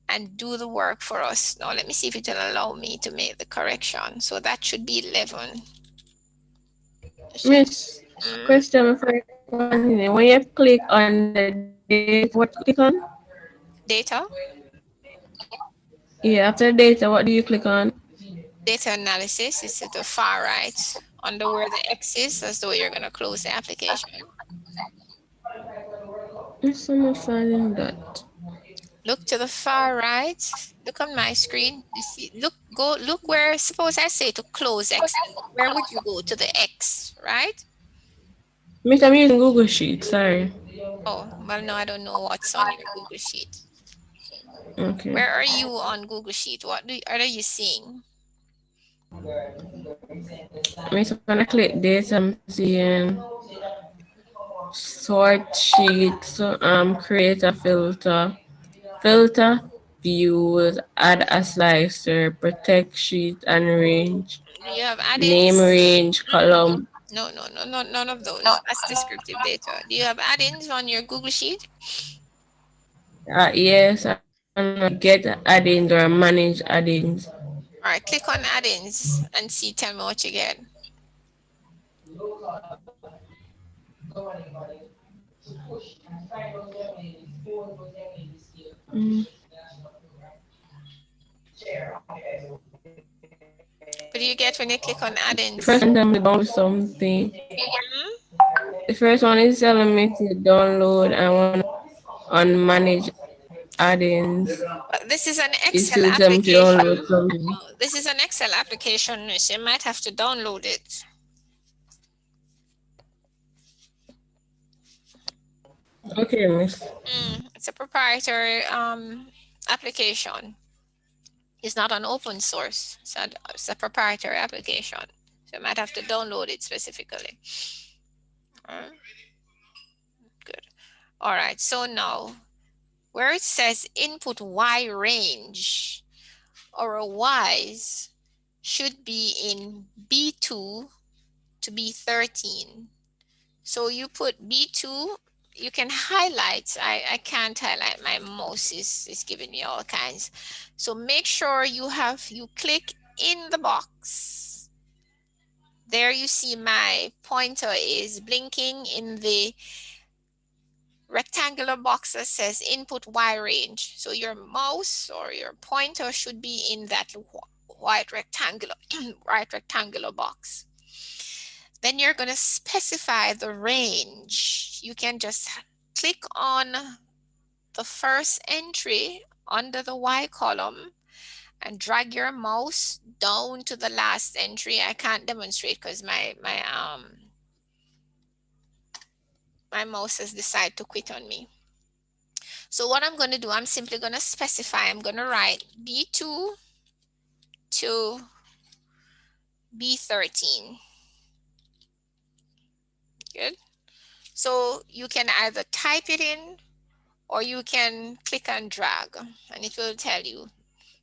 and do the work for us. Now, let me see if it will allow me to make the correction. So that should be 11. Miss, question before you continue. When you click on the data, what do you click on? Data? Yeah, after data, what do you click on? Data analysis is to the far right, under where the X is, as though you're going to close the application. Yes, I'm finding that. Look to the far right. Look on my screen. You see, look where, suppose I say to close X, where would you go? To the X, right? Miss, I'm using Google Sheets, sorry. Oh, well, no, I don't know what's on your Google Sheet. Okay. Where are you on Google Sheet? What are you seeing? I'm just gonna click this. I'm seeing sort sheet, so create a filter, views, add a slicer, protect sheet and range, You have name add-ins? range, column. No, none of those. That's descriptive data. Do you have add-ins on your Google Sheet? Yes, and get add-ins or manage add-ins. All right, click on add-ins and see, tell me what you get. What do you get when you click on add-ins? First one tells me to download something. The first one is telling me to download and one on manage add-ins. This is an It Excel still tells me to application. download something. This is an Excel application, so you might have to download it. Okay, miss. It's a proprietary application. It's not an open source. It's a proprietary application. So you might have to download it specifically. Good. All right. So now, where it says input Y range, our Y's should be in B2 to B13. So you put B2, you can highlight. I can't highlight, my mouse is giving me all kinds. So make sure you click in the box. There you see my pointer is blinking in the rectangular box that says input Y range. So your mouse or your pointer should be in that white rectangular box. Then you're going to specify the range. You can just click on the first entry under the Y column and drag your mouse down to the last entry. I can't demonstrate because my mouse has decided to quit on me. So what I'm going to do, I'm simply going to specify, I'm going to write B2 to B13. Good. So you can either type it in or you can click and drag and it will tell you.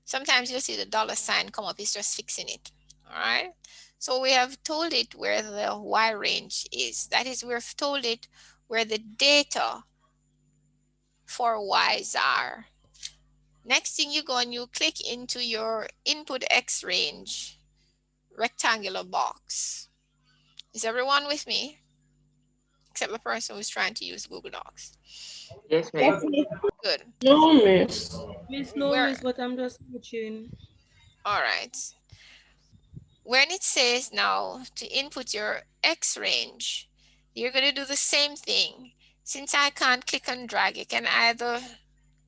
Sometimes you'll see the $ come up, it's just fixing it. All right. So we have told it where the Y range is. That is, we've told it where the data for Y's are. Next thing you go and you click into your input X range rectangular box. Is everyone with me? Except the person who's trying to use Google Docs. Yes, ma'am. Good. No, miss. Miss, no, miss, but I'm just watching. All right. When it says now to input your X range, you're going to do the same thing. Since I can't click and drag, you can either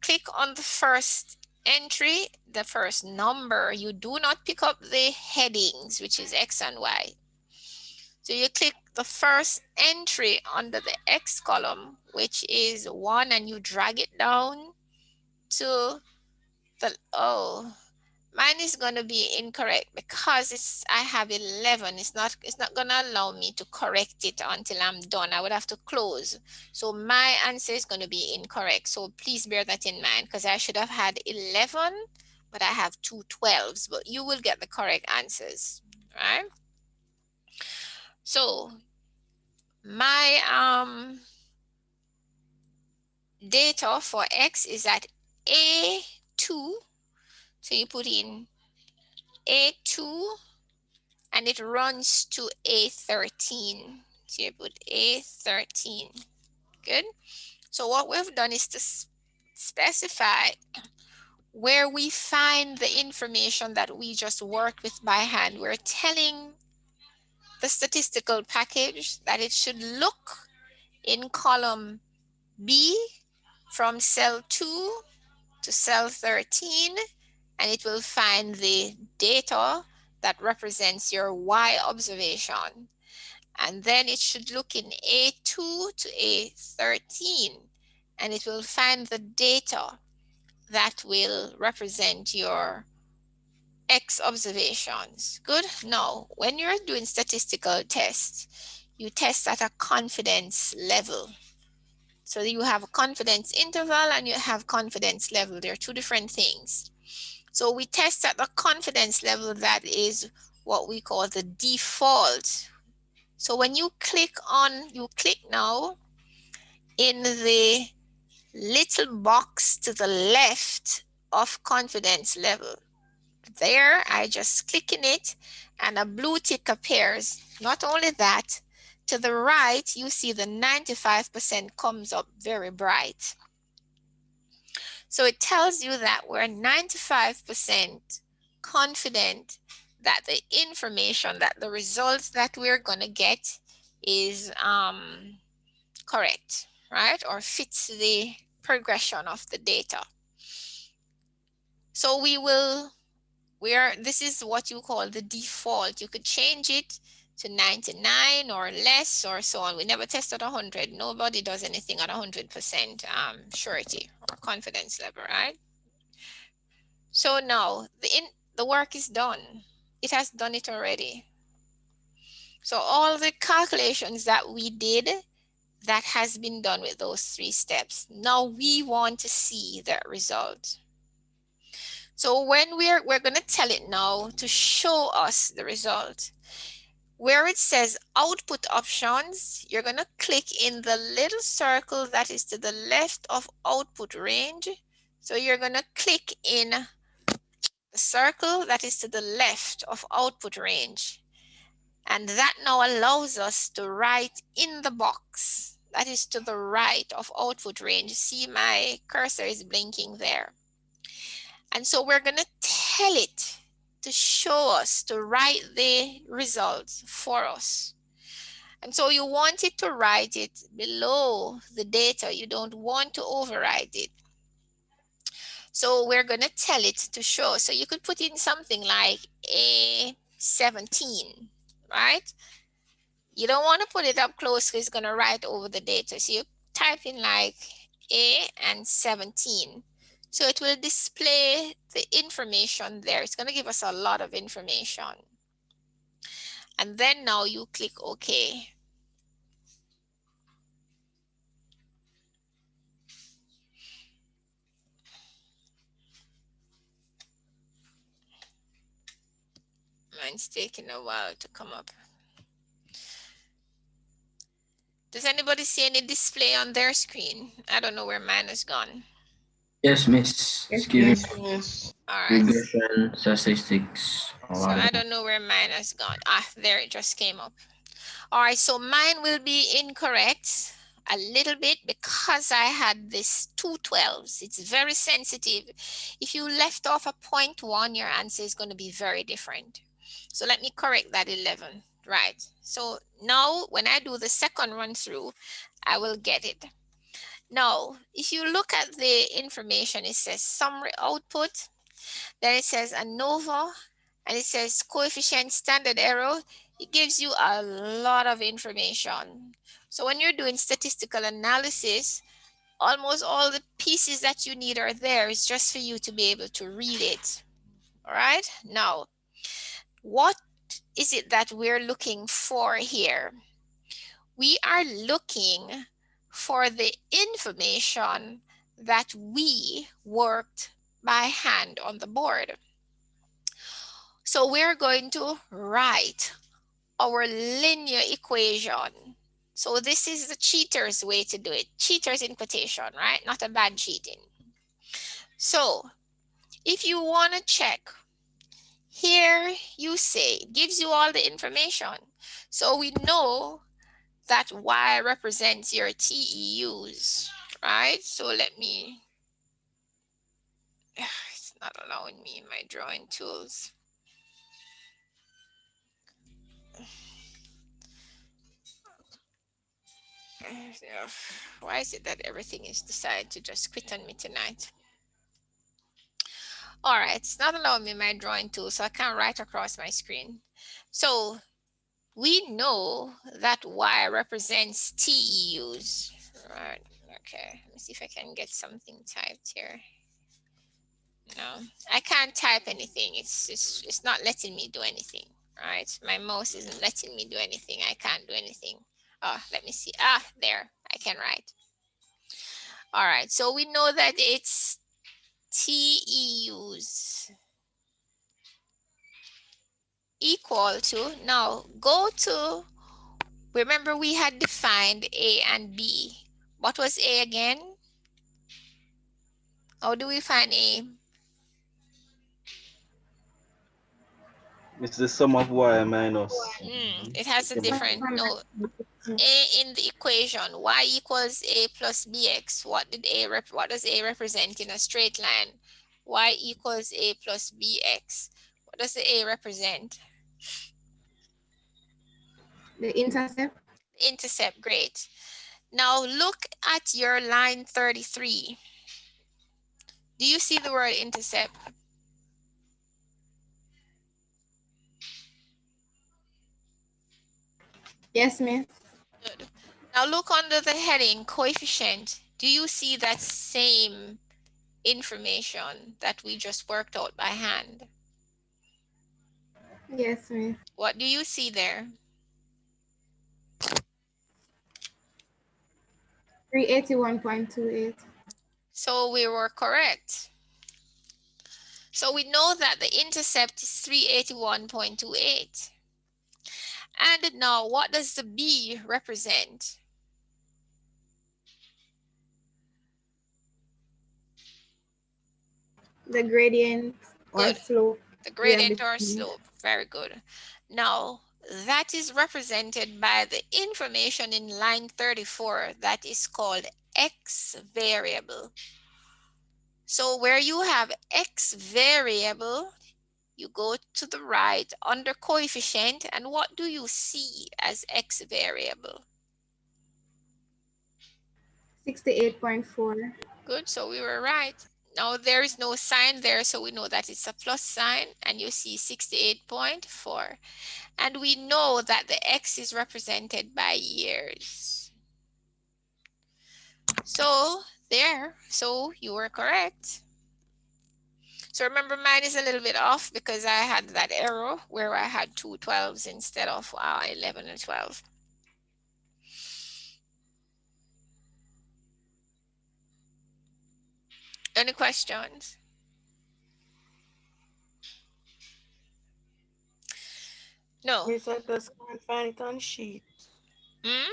click on the first entry, the first number. You do not pick up the headings, which is X and Y. So you click the first entry under the X column, which is 1, and you drag it down to the, mine is going to be incorrect because I have 11. It's not going to allow me to correct it until I'm done. I would have to close. So my answer is going to be incorrect. So please bear that in mind because I should have had 11, but I have 2 12s, but you will get the correct answers, right? So my data for X is at A2. So you put in A2 and it runs to A13. So you put A13. Good. So what we've done is to specify where we find the information that we just worked with by hand. We're telling the statistical package that it should look in column B from cell 2 to cell 13, and it will find the data that represents your Y observation. And then it should look in A2 to A13, and it will find the data that will represent your X observations. Good. Now, when you're doing statistical tests, you test at a confidence level. So you have a confidence interval and you have confidence level. They're two different things. So we test at the confidence level that is what we call the default. So when you click now in the little box to the left of confidence level. There, I just click in it and a blue tick appears. Not only that, to the right, you see the 95% comes up very bright. So it tells you that we're 95% confident that the information, that the results that we're going to get is correct, right? Or fits the progression of the data. So this is what you call the default. You could change it to 99 or less or so on. We never tested 100. Nobody does anything at 100% surety or confidence level, right? So now the work is done. It has done it already. So all the calculations that we did, that has been done with those 3 steps. Now we want to see that result. So when we're going to tell it now to show us the result. Where it says output options, you're going to click in the little circle that is to the left of output range. So you're going to click in the circle that is to the left of output range. And that now allows us to write in the box that is to the right of output range. See, my cursor is blinking there. And so we're going to tell it to show us, to write the results for us. And so you want it to write it below the data. You don't want to override it. So we're going to tell it to show. So you could put in something like A17, right? You don't want to put it up close because it's going to write over the data. So you type in like A and 17. So it will display the information there. It's going to give us a lot of information. And then now you click OK. Mine's taking a while to come up. Does anybody see any display on their screen? I don't know where mine has gone. Yes, Miss. It's giving All right. regression statistics. So I don't know where mine has gone. Ah, there it just came up. All right, so mine will be incorrect a little bit because I had this 2 12s. It's very sensitive. If you left off a 0.1, your answer is going to be very different. So let me correct that 11. Right. So now when I do the second run through, I will get it. Now, if you look at the information, it says summary output, then it says ANOVA, and it says coefficient standard error. It gives you a lot of information. So when you're doing statistical analysis, almost all the pieces that you need are there. It's just for you to be able to read it. All right. Now, what is it that we're looking for here? We are looking for the information that we worked by hand on the board. So we're going to write our linear equation. So this is the cheater's way to do it. Cheaters in quotation, right? Not a bad cheating. So if you want to check, here you say, it gives you all the information. So we know that Y represents your TEUs, right? So let me, it's not allowing me in my drawing tools. Why is it that everything is decided to just quit on me tonight? All right, it's not allowing me my drawing tool, so I can't write across my screen. So we know that Y represents TEUs. Right. Okay. Let me see if I can get something typed here. No, I can't type anything. It's not letting me do anything. Right. My mouse isn't letting me do anything. I can't do anything. Oh, let me see. Ah, there. I can write. All right. So we know that it's TEUs equal to, now go to, remember we had defined A and B. What was A again? How do we find A? It's the sum of y minus. It has a different, no, A in the equation, y equals A plus bx. What does A represent in a straight line? Y equals A plus bx. What does the A represent? The intercept. Intercept, great. Now look at your line 33. Do you see the word intercept? Yes, miss. Good. Now look under the heading coefficient. Do you see that same information that we just worked out by hand? Yes, miss. What do you see there? 381.28. So we were correct. So we know that the intercept is 381.28. And now what does the B represent? The gradient or slope. The gradient or slope, very good. Now that is represented by the information in line 34 that is called X variable. So where you have X variable, you go to the right under coefficient, and what do you see as X variable? 68.4. Good, so we were right. Now there is no sign there, so we know that it's a plus sign, and you see 68.4. And we know that the X is represented by years. So there, so you were correct. So remember, mine is a little bit off because I had that error where I had 2 12s instead of 11 and 12. Any questions? No. Miss, I just can't find it on sheet. Hmm?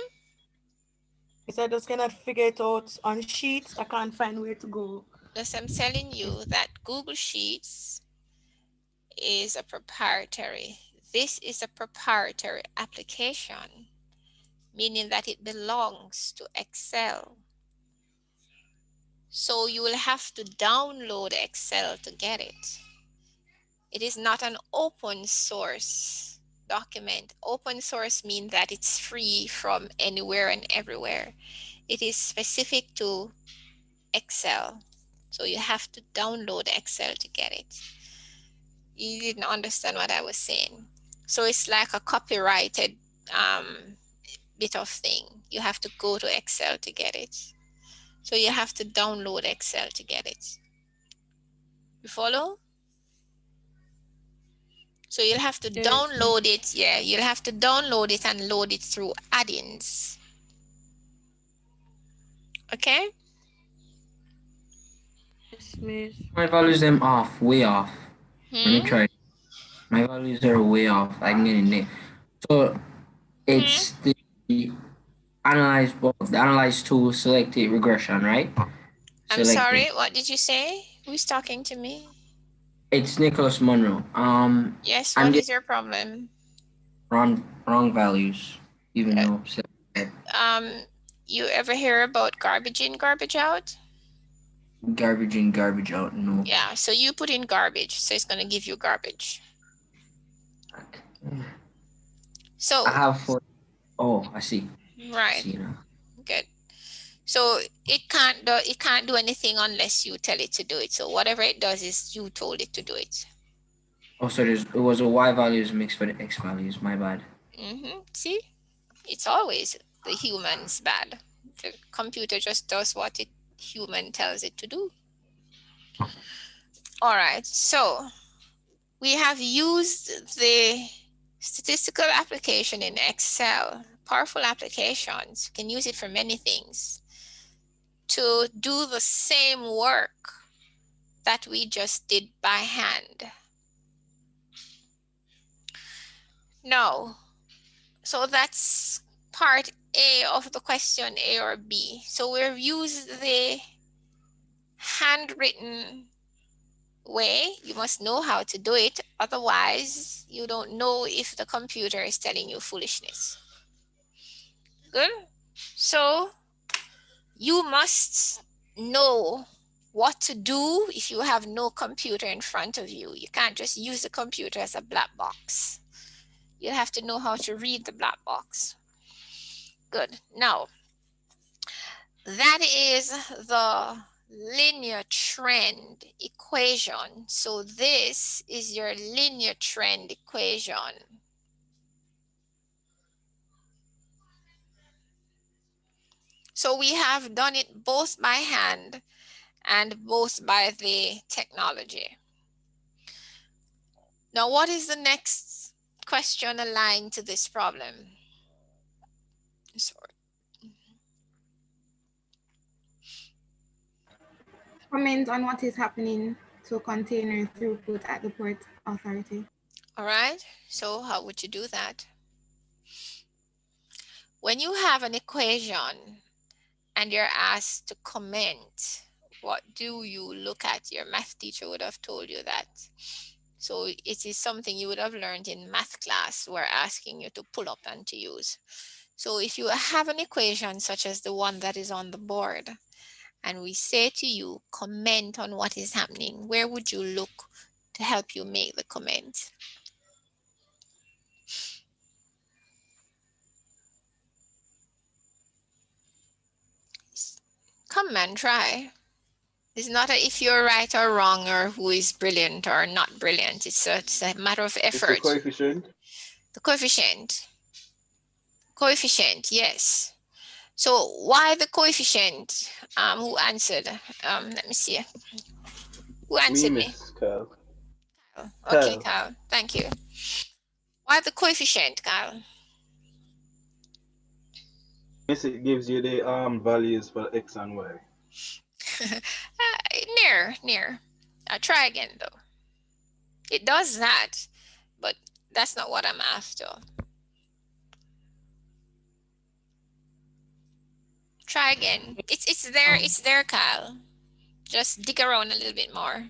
Miss, I just cannot figure it out on sheets. I can't find where to go. Yes, I'm telling you that Google Sheets is a proprietary. This is a proprietary application, meaning that it belongs to Excel. So you will have to download Excel to get it. It is not an open source document. Open source means that it's free from anywhere and everywhere. It is specific to Excel. So you have to download Excel to get it. You didn't understand what I was saying. So it's like a copyrighted bit of thing. You have to go to Excel to get it. So you have to download Excel to get it. You follow? So you'll have to download it. Yeah, you'll have to download it and load it through add-ins. Okay? Yes, miss. My values them off, way off. Let me try. My values are way off. I can get in there. So it's the analyze tool selected regression, right? I'm sorry, what did you say? Who's talking to me? It's Nicholas Monroe. Yes, what is your problem? Wrong values, even though you ever hear about garbage in, garbage out? Garbage in, garbage out, no. Yeah, so you put in garbage, so it's gonna give you garbage. So I have 4. Oh, I see. Right. I see now. Good. So it can't do anything unless you tell it to do it. So whatever it does is you told it to do it. Oh, so it was a Y values mixed for the X values. My bad. See, it's always the human's bad. The computer just does what it human tells it to do. All right, so we have used the statistical application in Excel, powerful applications, you can use it for many things, to do the same work that we just did by hand. No, so that's part A of the question, A or B. So we've used the handwritten way. You must know how to do it. Otherwise, you don't know if the computer is telling you foolishness. Good. So you must know what to do if you have no computer in front of you. You can't just use the computer as a black box. You have to know how to read the black box. Good. Now, that is the linear trend equation. So this is your linear trend equation. So we have done it both by hand and both by the technology. Now, what is the next question aligned to this problem? Sorry. Comment on what is happening to container throughput at the Port Authority. All right, so how would you do that? When you have an equation and you're asked to comment, what do you look at? Your math teacher would have told you that. So it is something you would have learned in math class. We're asking you to pull up and to use. So if you have an equation such as the one that is on the board, and we say to you, comment on what is happening, where would you look to help you make the comment? Come and try. It's not a if you're right or wrong or who is brilliant or not brilliant. It's a matter of effort. It's the coefficient? The coefficient. Coefficient, yes. So why the coefficient? Who answered? Let me see. Who answered me? Carl. Okay, Carl. Thank you. Why the coefficient, Carl? Yes, it gives you the values for X and Y. Near. I'll try again though. It does that, but that's not what I'm after. Try again. It's there, Kyle. Just dig around a little bit more.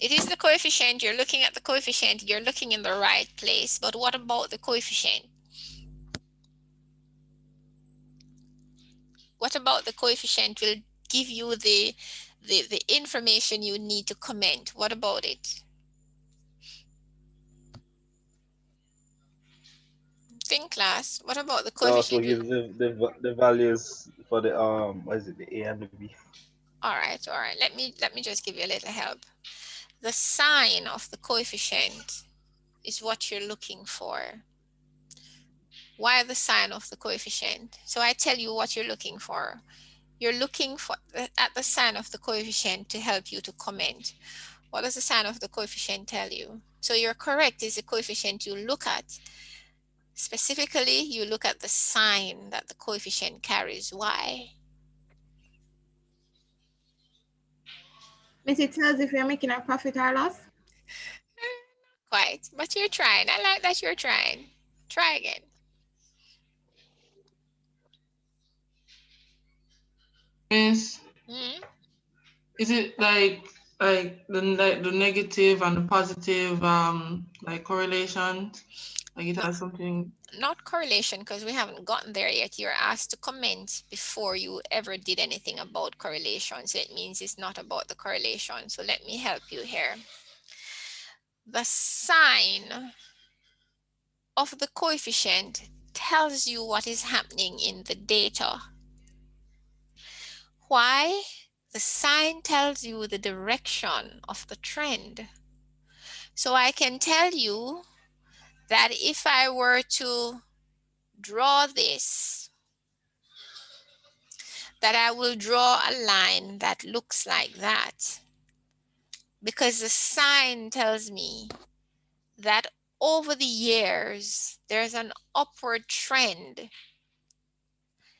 It is the coefficient. You're looking at the coefficient. You're looking in the right place. But what about the coefficient? What about the coefficient will give you the information you need to comment? What about it? Think, class. What about the coefficient? It also gives the values for the what is it, the A and the B. All right. Let me just give you a little help. The sign of the coefficient is what you're looking for. Why the sign of the coefficient? So I tell you what you're looking for. You're looking for at the sign of the coefficient to help you to comment. What does the sign of the coefficient tell you? So you're correct, is the coefficient you look at. Specifically, you look at the sign that the coefficient carries. Why? Miss, it tells if you're making a profit or loss. Quite, but you're trying. I like that you're trying. Try again. Miss, is it like the negative and the positive like correlations? Like it has something. Not correlation, because we haven't gotten there yet. You're asked to comment before you ever did anything about correlation. So it means it's not about the correlation. So let me help you here. The sign of the coefficient tells you what is happening in the data. Why? The sign tells you the direction of the trend. So I can tell you that if I were to draw this, that I will draw a line that looks like that, because the sign tells me that over the years, there's an upward trend.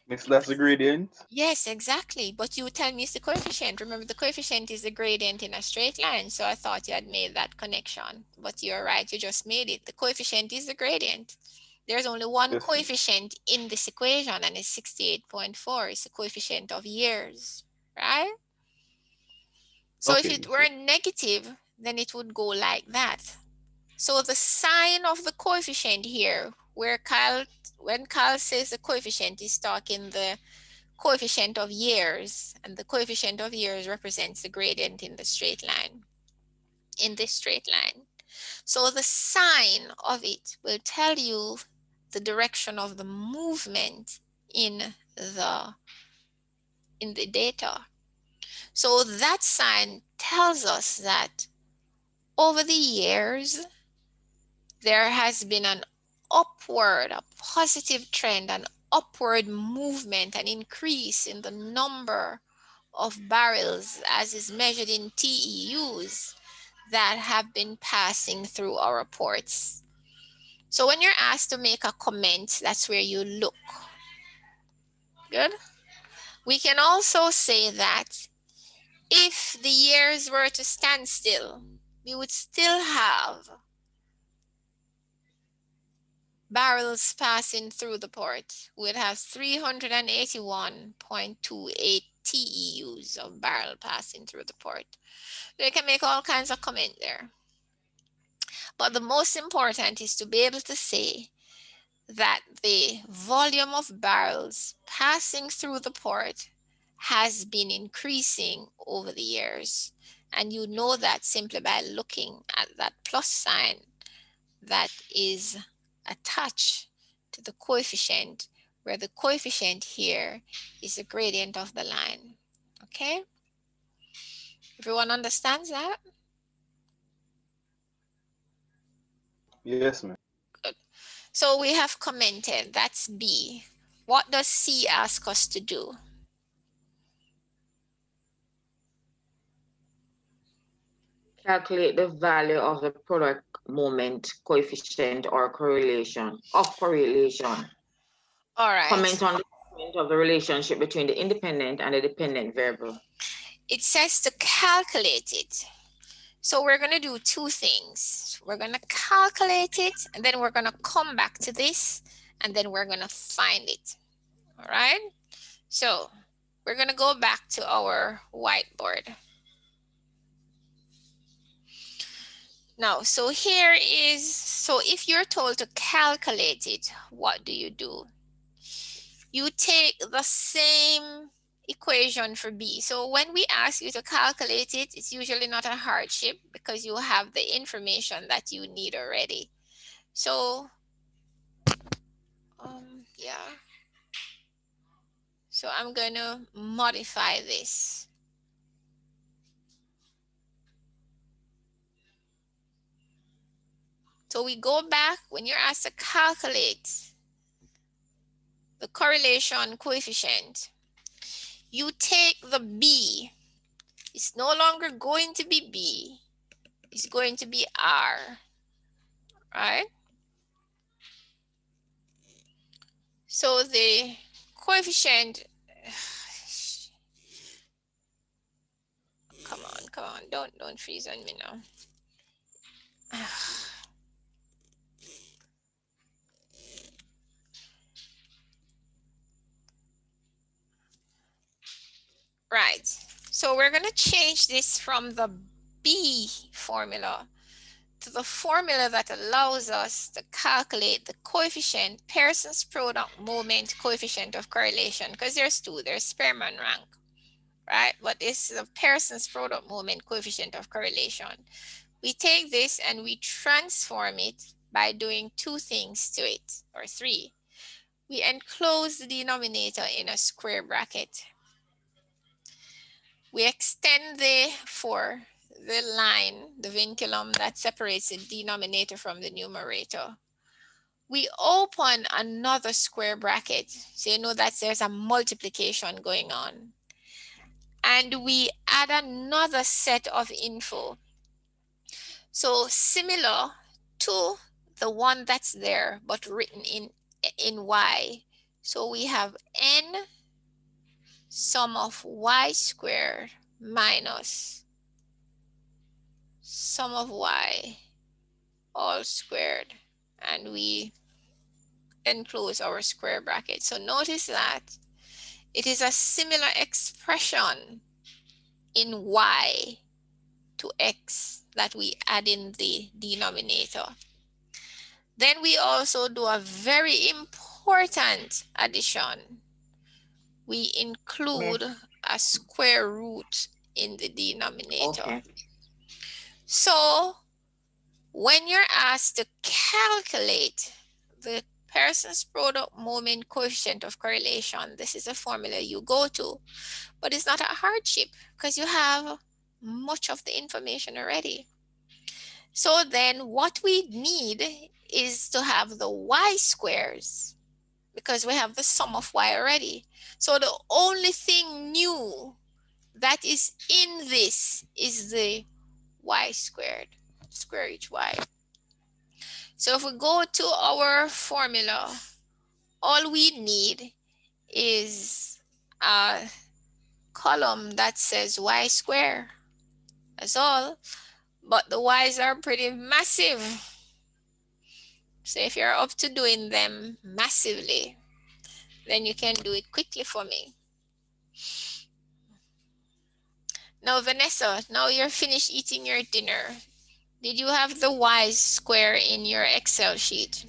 Miss, that's the gradient? Yes, exactly. But you tell me it's the coefficient. Remember, the coefficient is the gradient in a straight line. So I thought you had made that connection. But you're right, you just made it. The coefficient is the gradient. There's only one coefficient in this equation, and it's 68.4. It's the coefficient of years, right? So if it were negative, then it would go like that. So the sign of the coefficient here, where when Kyle says the coefficient, is talking the coefficient of years, and the coefficient of years represents the gradient in the straight line, in this straight line. So the sign of it will tell you the direction of the movement in the data. So that sign tells us that over the years, there has been an upward, a positive trend, an upward movement, an increase in the number of barrels as is measured in TEUs that have been passing through our ports. So when you're asked to make a comment, that's where you look. Good. We can also say that if the years were to stand still, we would still have barrels passing through the port. We'd have 381.28 TEUs of barrel passing through the port. They can make all kinds of comment there. But the most important is to be able to say that the volume of barrels passing through the port has been increasing over the years. And you know that simply by looking at that plus sign that is attached to the coefficient, where the coefficient here is the gradient of the line. Okay? Everyone understands that? Yes, ma'am. Good. So we have commented, that's B. What does C ask us to do? Calculate the value of the product moment coefficient or correlation of correlation. All right. Comment on the comment of the relationship between the independent and the dependent variable. It says to calculate it. So we're going to do two things. We're going to calculate it, and then we're going to come back to this, and then we're going to find it. All right. So we're going to go back to our whiteboard. Now, so here is, so if you're told to calculate it, what do? You take the same equation for B. So when we ask you to calculate it, it's usually not a hardship because you have the information that you need already. So, yeah. So I'm going to modify this. So we go back when you're asked to calculate the correlation coefficient. You take the B. It's no longer going to be B. It's going to be R, right? So the coefficient, come on, don't freeze on me now. Right, so we're going to change this from the B formula to the formula that allows us to calculate the coefficient, Pearson's product moment coefficient of correlation, because there's two, there's Spearman rank, right? But this is the Pearson's product moment coefficient of correlation. We take this and we transform it by doing two things to it, or three. We enclose the denominator in a square bracket. We extend the line, the vinculum that separates the denominator from the numerator. we open another square bracket. So you know that there's a multiplication going on. And we add another set of info. So similar to the one that's there, but written in Y. So we have n sum of y squared minus sum of y all squared, and we enclose our square bracket. So notice that it is a similar expression in y to x that we add in the denominator. Then we also do a very important addition. We include a square root in the denominator. Okay. So when you're asked to calculate the Pearson's product moment coefficient of correlation, this is a formula you go to, but it's not a hardship because you have much of the information already. So then what we need is to have the y squares because we have the sum of y already. So the only thing new that is in this is the y squared, square each y. So if we go to our formula, all we need is a column that says y squared. That's all. But the y's are pretty massive. So if you're up to doing them massively, then you can do it quickly for me. Now, Vanessa, now you're finished eating your dinner. Did you have the y square in your Excel sheet?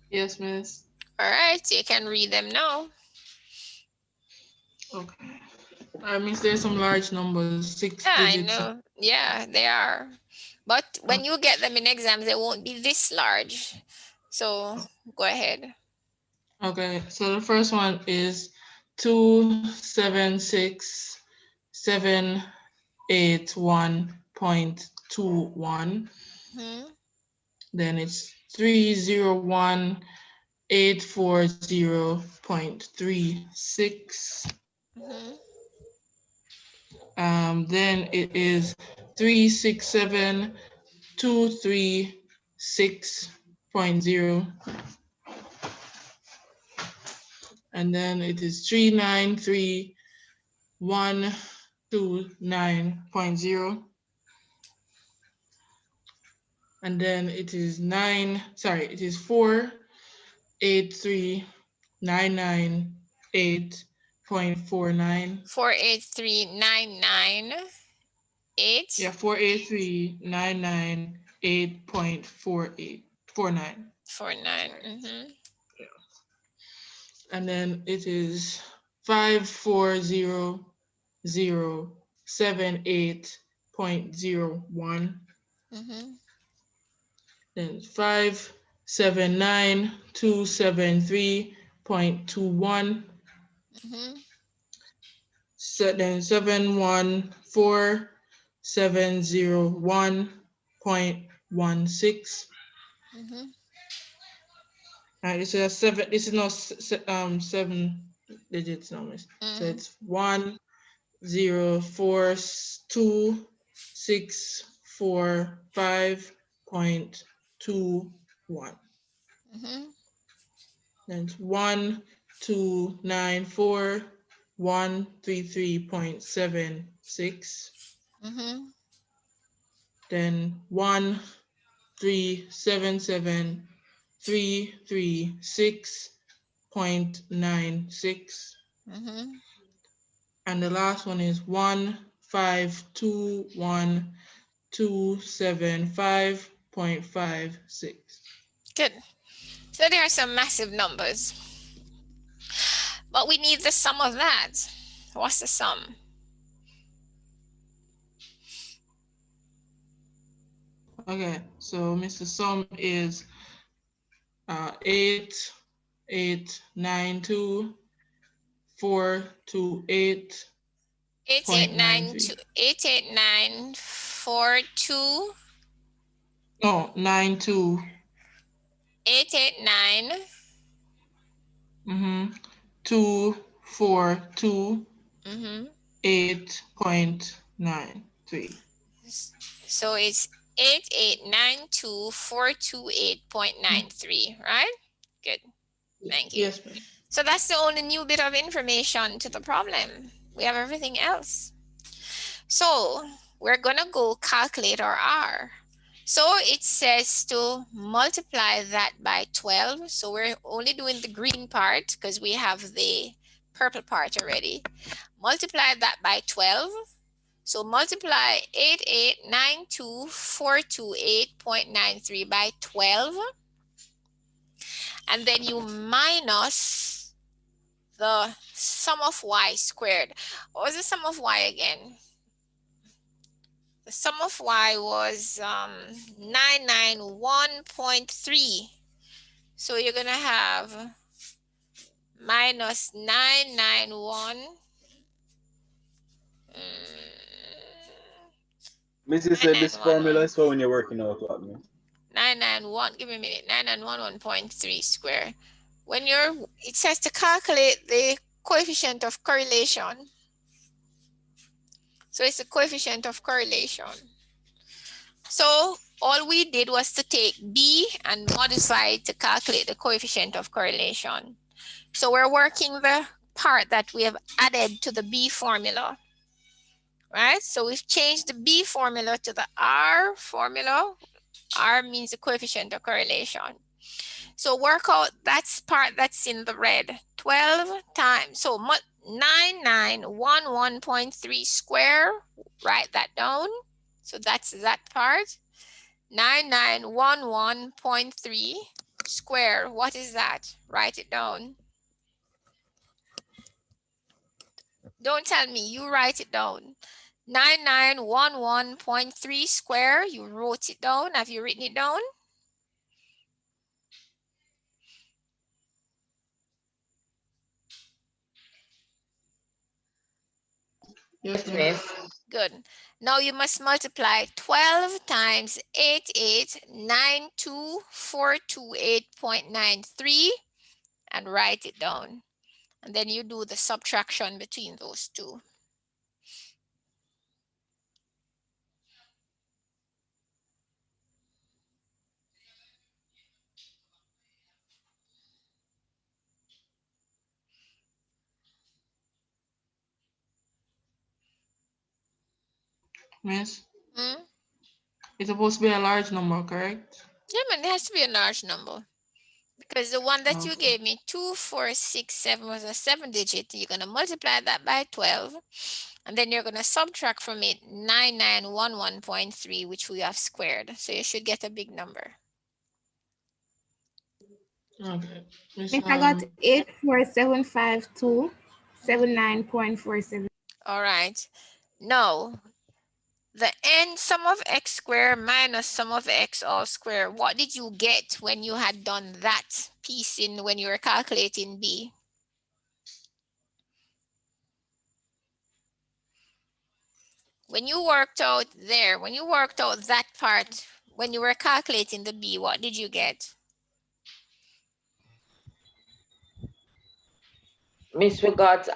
Yes, miss. All right, you can read them now. Okay. I mean, there's some large numbers, 6 Yeah, digits. I know. Yeah, they are. But when you get them in exams, they won't be this large. So go ahead. Okay, so the first one is 276,781.21. Then it's 301,840.36. Then it is 367,236.0. And then it is 393,129.0. And then it is 483,998.49. 483,998. Yeah, 483,998.49. 49. And then it is 540,078.01. Then 579,273.21. So then 714,701.16. This is seven. This is not 7 digits numbers. So it's 1042645.21. Then it's 1294133.76. Then 1377336.96. And the last one is 1521275.56. Good. So there are some massive numbers. But we need the sum of that. What's the sum? Okay, so Mr. Sum is 8892 428 88942 No, 92. 889. 242. 8.93. So it's 8892428.93, right? Good. Thank you. Yes, ma'am. So that's the only new bit of information to the problem. We have everything else. So we're gonna go calculate our R. So it says to multiply that by 12. So we're only doing the green part because we have the purple part already. Multiply that by 12. So multiply 8892428.93 by 12. And then you minus the sum of y squared. What was the sum of y again? The sum of y was 991.3. So you're going to have minus 991. Mrs. said this formula is for when you're working out what, man? 991, give me a minute, 991.3 square. When it says to calculate the coefficient of correlation. So it's the coefficient of correlation. So all we did was to take B and modify it to calculate the coefficient of correlation. So we're working the part that we have added to the B formula, right? So we've changed the B formula to the R formula. R means the coefficient of correlation. So work out that part that's in the red. 12 times, so 9911.3 square, write that down. So that's that part. 9911.3 square, what is that? Write it down. Don't tell me, you write it down. 9911.3 square, you wrote it down. Have you written it down? Yes, miss. Good. Now you must multiply 12 times 8892428.93 and write it down. And then you do the subtraction between those two. Miss? It's supposed to be a large number, correct? Yeah, man, it has to be a large number. Because the one that you gave me, 2467, was a 7-digit. You're going to multiply that by 12. And then you're going to subtract from it 9911.3, which we have squared. So you should get a big number. Okay. Miss, I got 84752 79.47. All right. Now, the n sum of x squared minus sum of x all squared, what did you get when you had done that piece when you were calculating B? When you worked out there, when you worked out that part, when you were calculating the B, what did you get? Miss, we got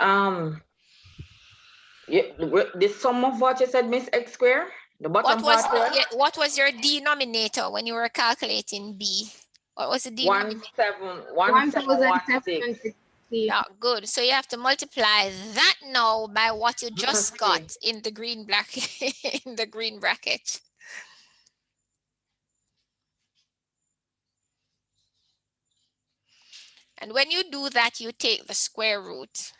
the sum of what you said, Miss, x square? The bottom part? What was your denominator when you were calculating B? What was the denominator? 1716. Yeah, good. So you have to multiply that now by what you just got in the green bracket. In the green bracket. And when you do that, you take the square root.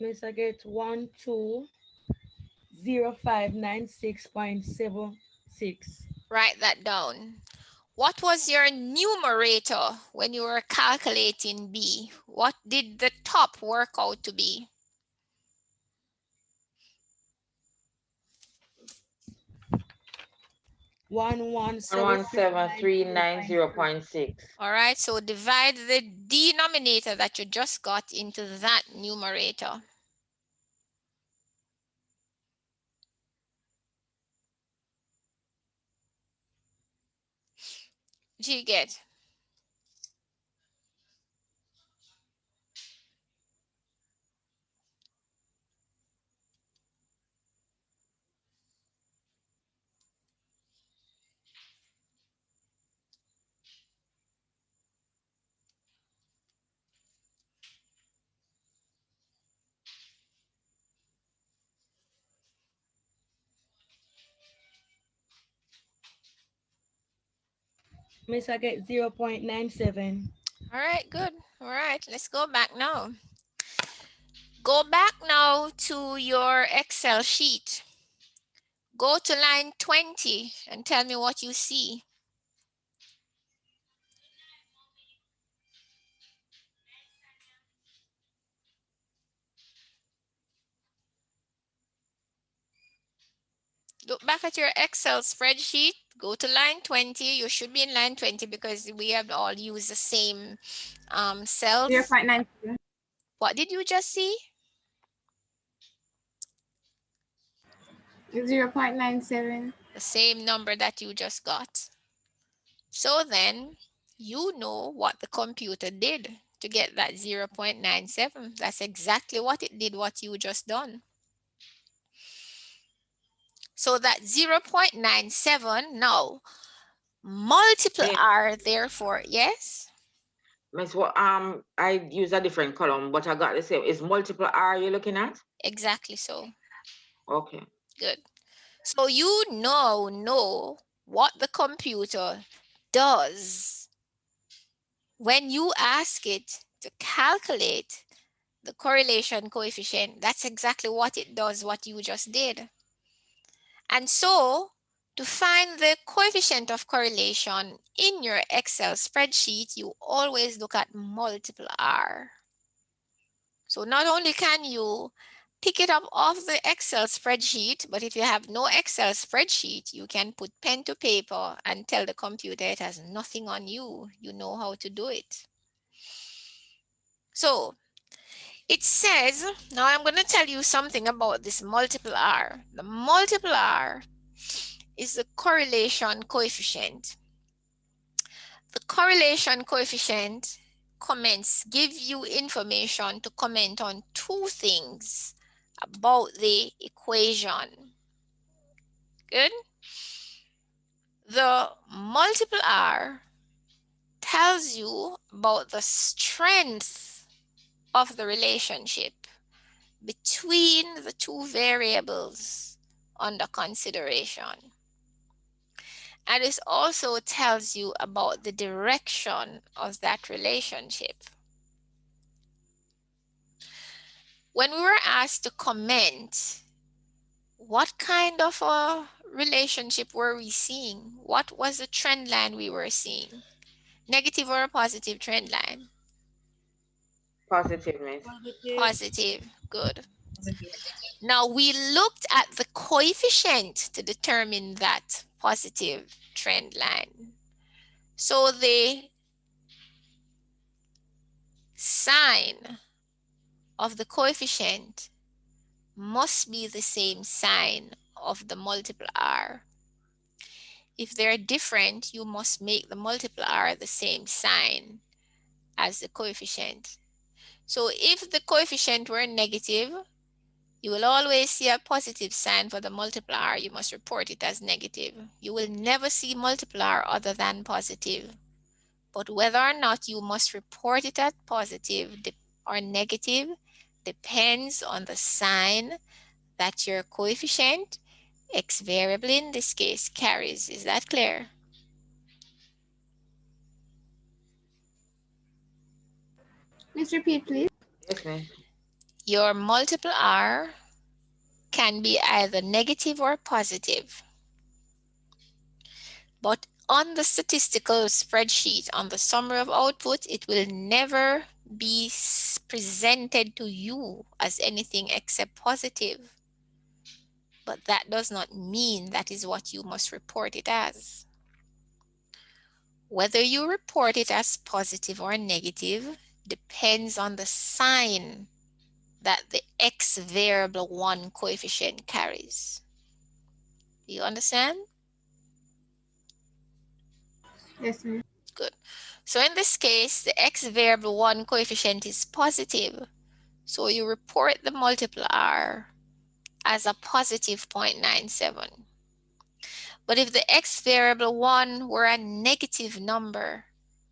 Miss, I get 120596.76. Write that down. What was your numerator when you were calculating B? What did the top work out to be? 117,390.6. All right, so divide the denominator that you just got into that numerator. Do you get? Miss, I get 0.97. All right, good. All right, let's go back now. Go back now to your Excel sheet. Go to line 20 and tell me what you see. Look back at your Excel spreadsheet. Go to line 20. You should be in line 20 because we have all used the same cells. 0.92. What did you just see? 0.97. The same number that you just got. So then you know what the computer did to get that 0.97. That's exactly what it did, what you just done. So that 0.97 now multiple R therefore, yes? Miss, what I use a different column, but I got the same. Is multiple R you're looking at? Exactly so. Okay. Good. So you know what the computer does when you ask it to calculate the correlation coefficient. That's exactly what it does, what you just did. And so to find the coefficient of correlation in your Excel spreadsheet, you always look at multiple R. So not only can you pick it up off the Excel spreadsheet, but if you have no Excel spreadsheet, you can put pen to paper and tell the computer it has nothing on you. You know how to do it. So it says, now I'm going to tell you something about this multiple R. The multiple R is the correlation coefficient. The correlation coefficient give you information to comment on two things about the equation. Good. The multiple R tells you about the strength of the relationship between the two variables under consideration. And it also tells you about the direction of that relationship. When we were asked to comment, what kind of a relationship were we seeing? What was the trend line we were seeing? Negative or a positive trend line? Positive, Miss. Positive. Good. Now we looked at the coefficient to determine that positive trend line. So the sign of the coefficient must be the same sign of the multiple R. If they're different, you must make the multiple R the same sign as the coefficient. So if the coefficient were negative, you will always see a positive sign for the multiple R. You must report it as negative. You will never see multiple R other than positive. But whether or not you must report it as positive or negative depends on the sign that your coefficient, X variable in this case, carries. Is that clear? Please repeat, please. Yes, ma'am. Your multiple R can be either negative or positive. But on the statistical spreadsheet, on the summary of output, it will never be presented to you as anything except positive. but that does not mean that is what you must report it as. Whether you report it as positive or negative depends on the sign that the X variable 1 coefficient carries. Do you understand? Yes, ma'am. Good. So in this case, the X variable 1 coefficient is positive. So you report the multiple R as a positive 0.97. But if the X variable 1 were a negative number,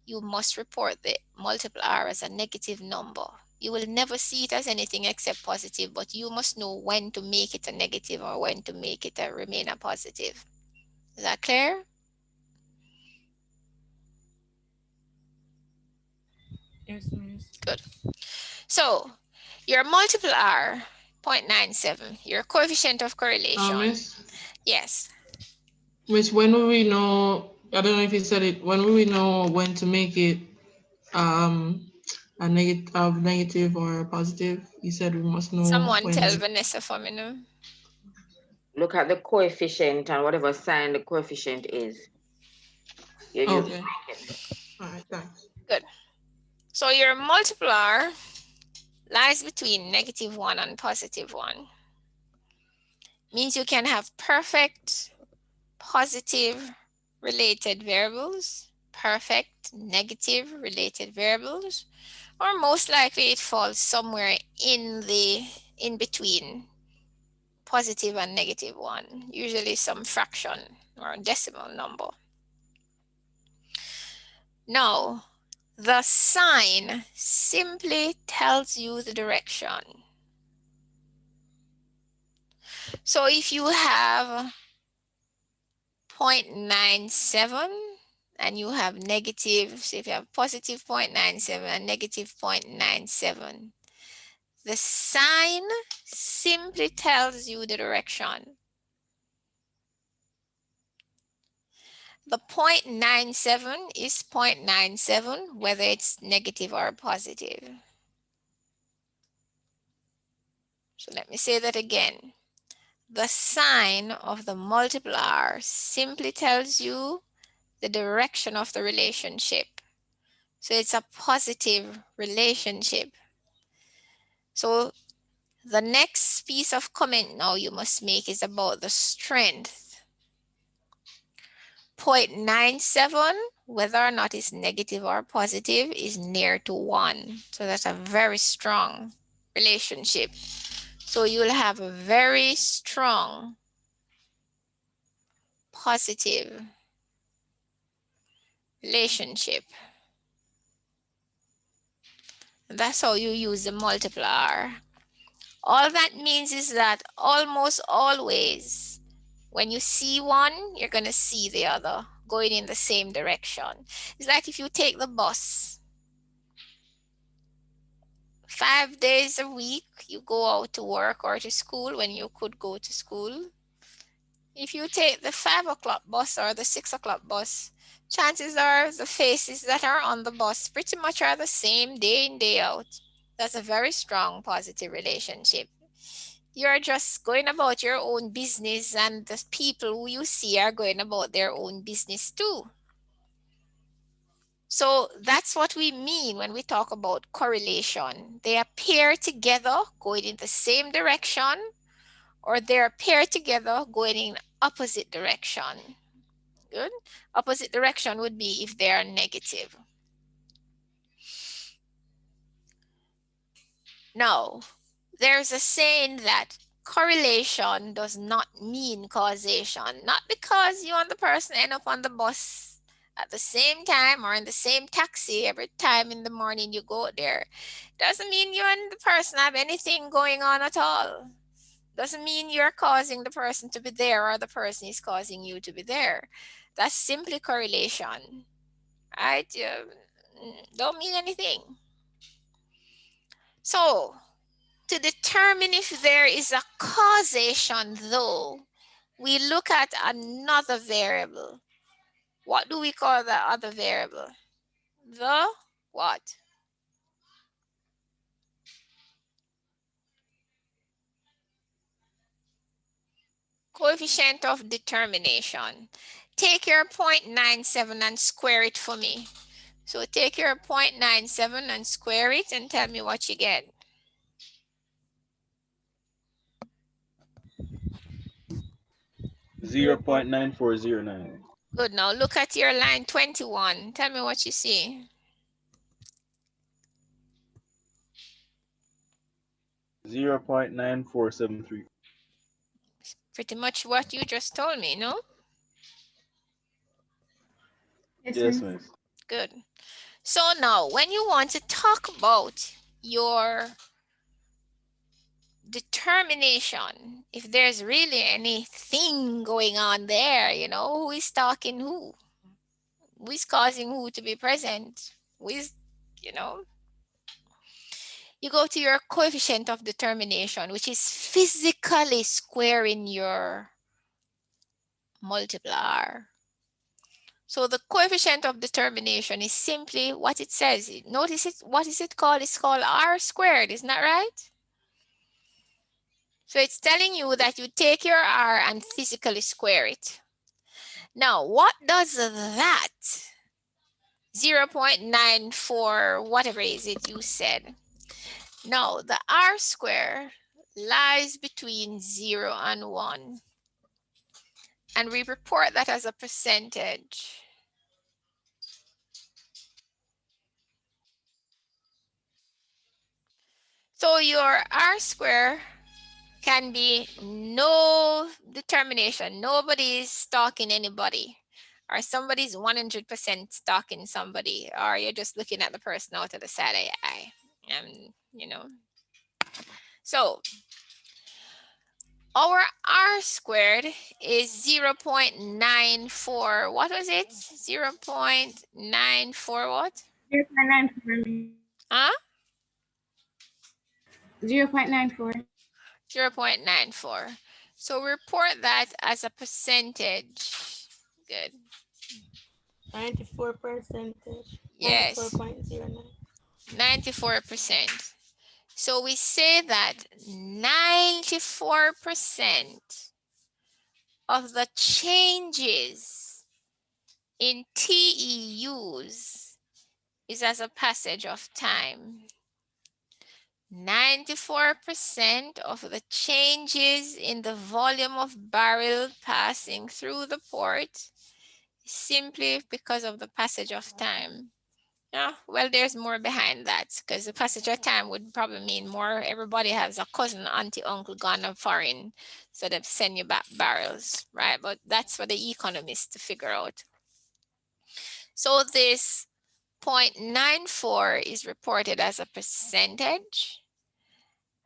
you must report the multiple R as a negative number. You will never see it as anything except positive, but you must know when to make it a negative or when to make it remain a positive. Is that clear? Yes, miss. Good. So your multiple R, 0.97, your coefficient of correlation. Miss? Yes. Miss, when will we know, I don't know if you said it, when will we know when to make it a negative or a positive? You said we must know Someone when. tell Vanessa for me now. Look at the coefficient and whatever sign the coefficient is. Okay. All right, thanks. Good. So your multiple R lies between -1 and +1. Means you can have perfect positive related variables, perfect negative related variables, or most likely it falls somewhere in between positive and -1, usually some fraction or a decimal number. Now, the sign simply tells you the direction. So if you have 0.97 and you have negative, so if you have positive 0.97 and negative 0.97, the sign simply tells you the direction. The 0.97 is 0.97, whether it's negative or positive. So let me say that again. The sign of the multiple R simply tells you the direction of the relationship. So it's a positive relationship. So the next piece of comment now you must make is about the strength. 0.97, whether or not it's negative or positive, is near to 1. So that's a very strong relationship. So you will have a very strong positive relationship. And that's how you use the multiple R. All that means is that almost always, when you see one, you're going to see the other going in the same direction. It's like if you take the bus 5 days a week, you go out to work or to school when you could go to school. If you take the 5 o'clock bus or the 6 o'clock bus, chances are the faces that are on the bus pretty much are the same day in, day out. That's a very strong positive relationship. You're just going about your own business and the people who you see are going about their own business too. So that's what we mean when we talk about correlation. They appear together going in the same direction, or they appear together going in opposite direction. Good. Opposite direction would be if they are negative. Now, there's a saying that correlation does not mean causation. Not because you and the person end up on the bus at the same time or in the same taxi every time in the morning you go there. Doesn't mean you and the person have anything going on at all. Doesn't mean you're causing the person to be there or the person is causing you to be there. That's simply correlation. Right? Don't mean anything. So, to determine if there is a causation, though, we look at another variable. What do we call the other variable? The what? Coefficient of determination. Take your 0.97 and square it for me. So take your 0.97 and square it and tell me what you get. Zero 0.9409. Good. Now look at your line 21. Tell me what you see. 0.9473. Pretty much what you just told me, no? Yes, miss. Good. So now when you want to talk about your determination, if there's really anything going on there, you know, who is talking who is causing who to be present, who is, you know, you go to your coefficient of determination, which is physically squaring your multiple R. So the coefficient of determination is simply what it says. Notice it, what is it called? It's called R squared, isn't that right? So it's telling you that you take your R and physically square it. Now, what does that 0.94, whatever is it you said? Now, the R square lies between 0 and 1. And we report that as a percentage. So your R square can be no determination. Nobody is stalking anybody. Or somebody's 100% stalking somebody. Or you're just looking at the person out of the side of your eye. You know. So our R squared is 0.94. What was it? 0.94 what? 0.94. Huh? 0.94. 0.94. So report that as a percentage. Good. 94%. Yes. 94.09. 94%. So we say that 94% of the changes in TEUs is as a passage of time. 94% of the changes in the volume of barrel passing through the port simply because of the passage of time. Yeah, well, there's more behind that because the passage of time would probably mean more. Everybody has a cousin, auntie, uncle gone a foreign, so they send you back barrels, right? But that's for the economists to figure out. So this 0.94 is reported as a percentage,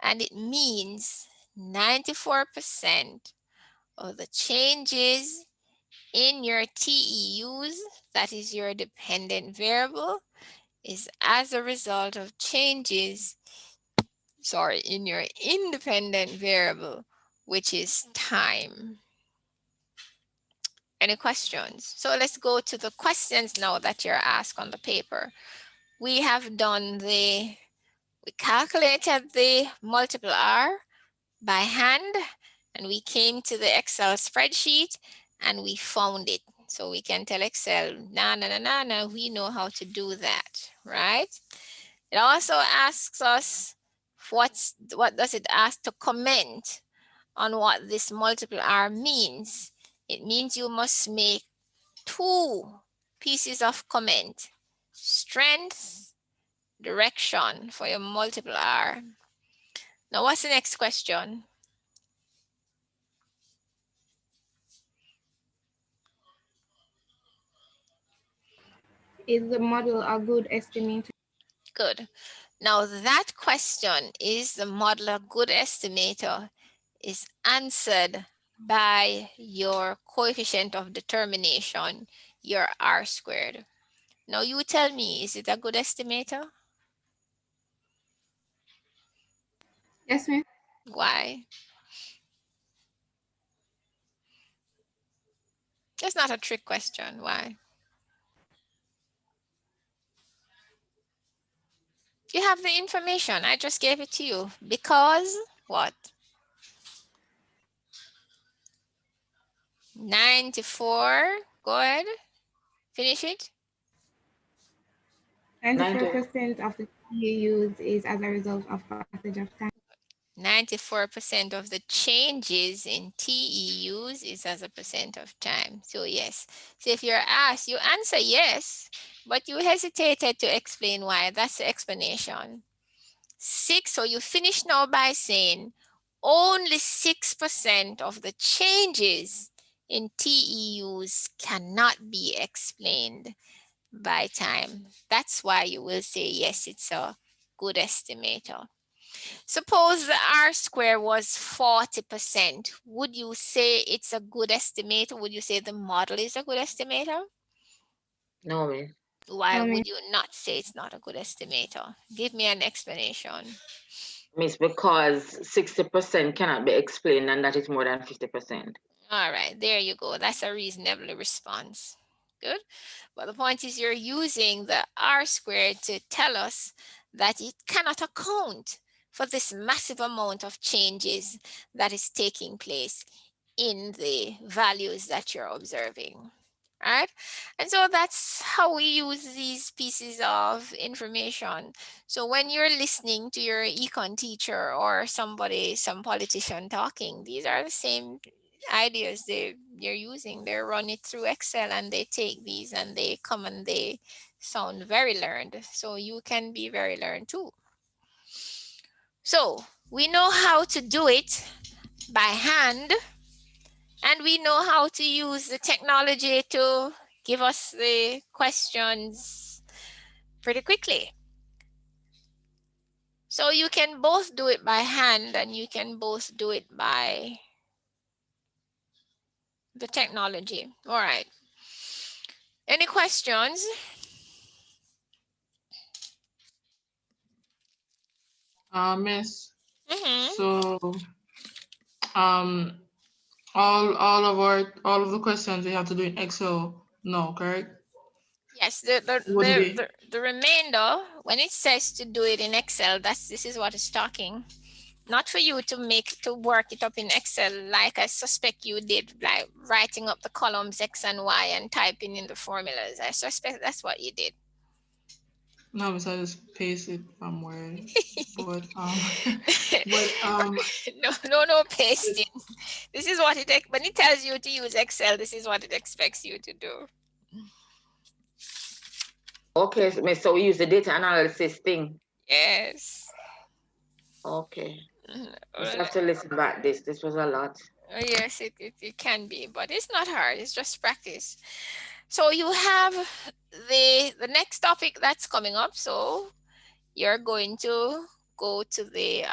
and it means 94% of the changes in your TEUs, that is your dependent variable, is as a result of changes, in your independent variable, which is time. Any questions? So let's go to the questions now that you're asked on the paper. We have done we calculated the multiple R by hand, and we came to the Excel spreadsheet and we found it. So we can tell Excel, we know how to do that, right? It also asks us, what does it ask to comment on what this multiple R means? It means you must make 2 pieces of comment: strength, direction for your multiple R. Now, what's the next question? Is the model a good estimator? Good. Now that question, is the model a good estimator, is answered by your coefficient of determination, your R squared. Now you tell me, is it a good estimator? Yes, ma'am. Why? It's not a trick question. Why? You have the information. I just gave it to you. Because what? 94. Go ahead. Finish it. 94% of the TEUs is as a result of passage of time. 94% of the changes in TEUs is as a percent of time. So yes. So if you're asked, you answer yes, but you hesitated to explain why. That's the explanation. 6, so you finish now by saying only 6% of the changes in TEUs cannot be explained by time. That's why you will say yes, it's a good estimator. Suppose the R square was 40%. Would you say it's a good estimator? Would you say the model is a good estimator? No, miss. Why would you not say it's not a good estimator? Give me an explanation. Miss, because 60% cannot be explained and that is more than 50%. All right, there you go. That's a reasonable response. Good. But the point is you're using the R squared to tell us that it cannot account for this massive amount of changes that is taking place in the values that you're observing. Right? And so that's how we use these pieces of information. So when you're listening to your econ teacher or somebody, some politician talking, these are the same ideas they're using. They run it through Excel and they take these and they come and they sound very learned. So you can be very learned too. So we know how to do it by hand. And we know how to use the technology to give us the questions pretty quickly. So you can both do it by hand and you can both do it by the technology. All right. Any questions? Miss. So, all of the questions we have to do in Excel no, correct? Yes, the remainder, when it says to do it in Excel, this is what it's talking. Not for you to work it up in Excel like I suspect you did, like writing up the columns X and Y and typing in the formulas. I suspect that's what you did. No, because I just paste it from Word. But no pasting. This is what when it tells you to use Excel, this is what it expects you to do. Okay, so we use the data analysis thing. Yes. Okay. I have to listen back this. This was a lot. Yes, it can be, but it's not hard. It's just practice. So you have the next topic that's coming up. So you're going to go to the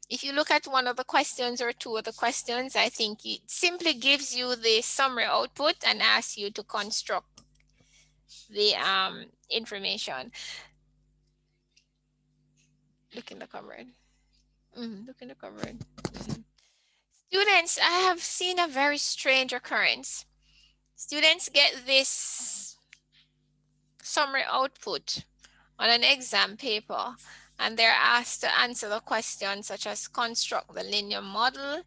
if you look at one of the questions or two of the questions, I think it simply gives you the summary output and asks you to construct the information. Look in the cupboard. Look in the cupboard. Students, I have seen a very strange occurrence. Students get this summary output on an exam paper and they're asked to answer the questions such as construct the linear model,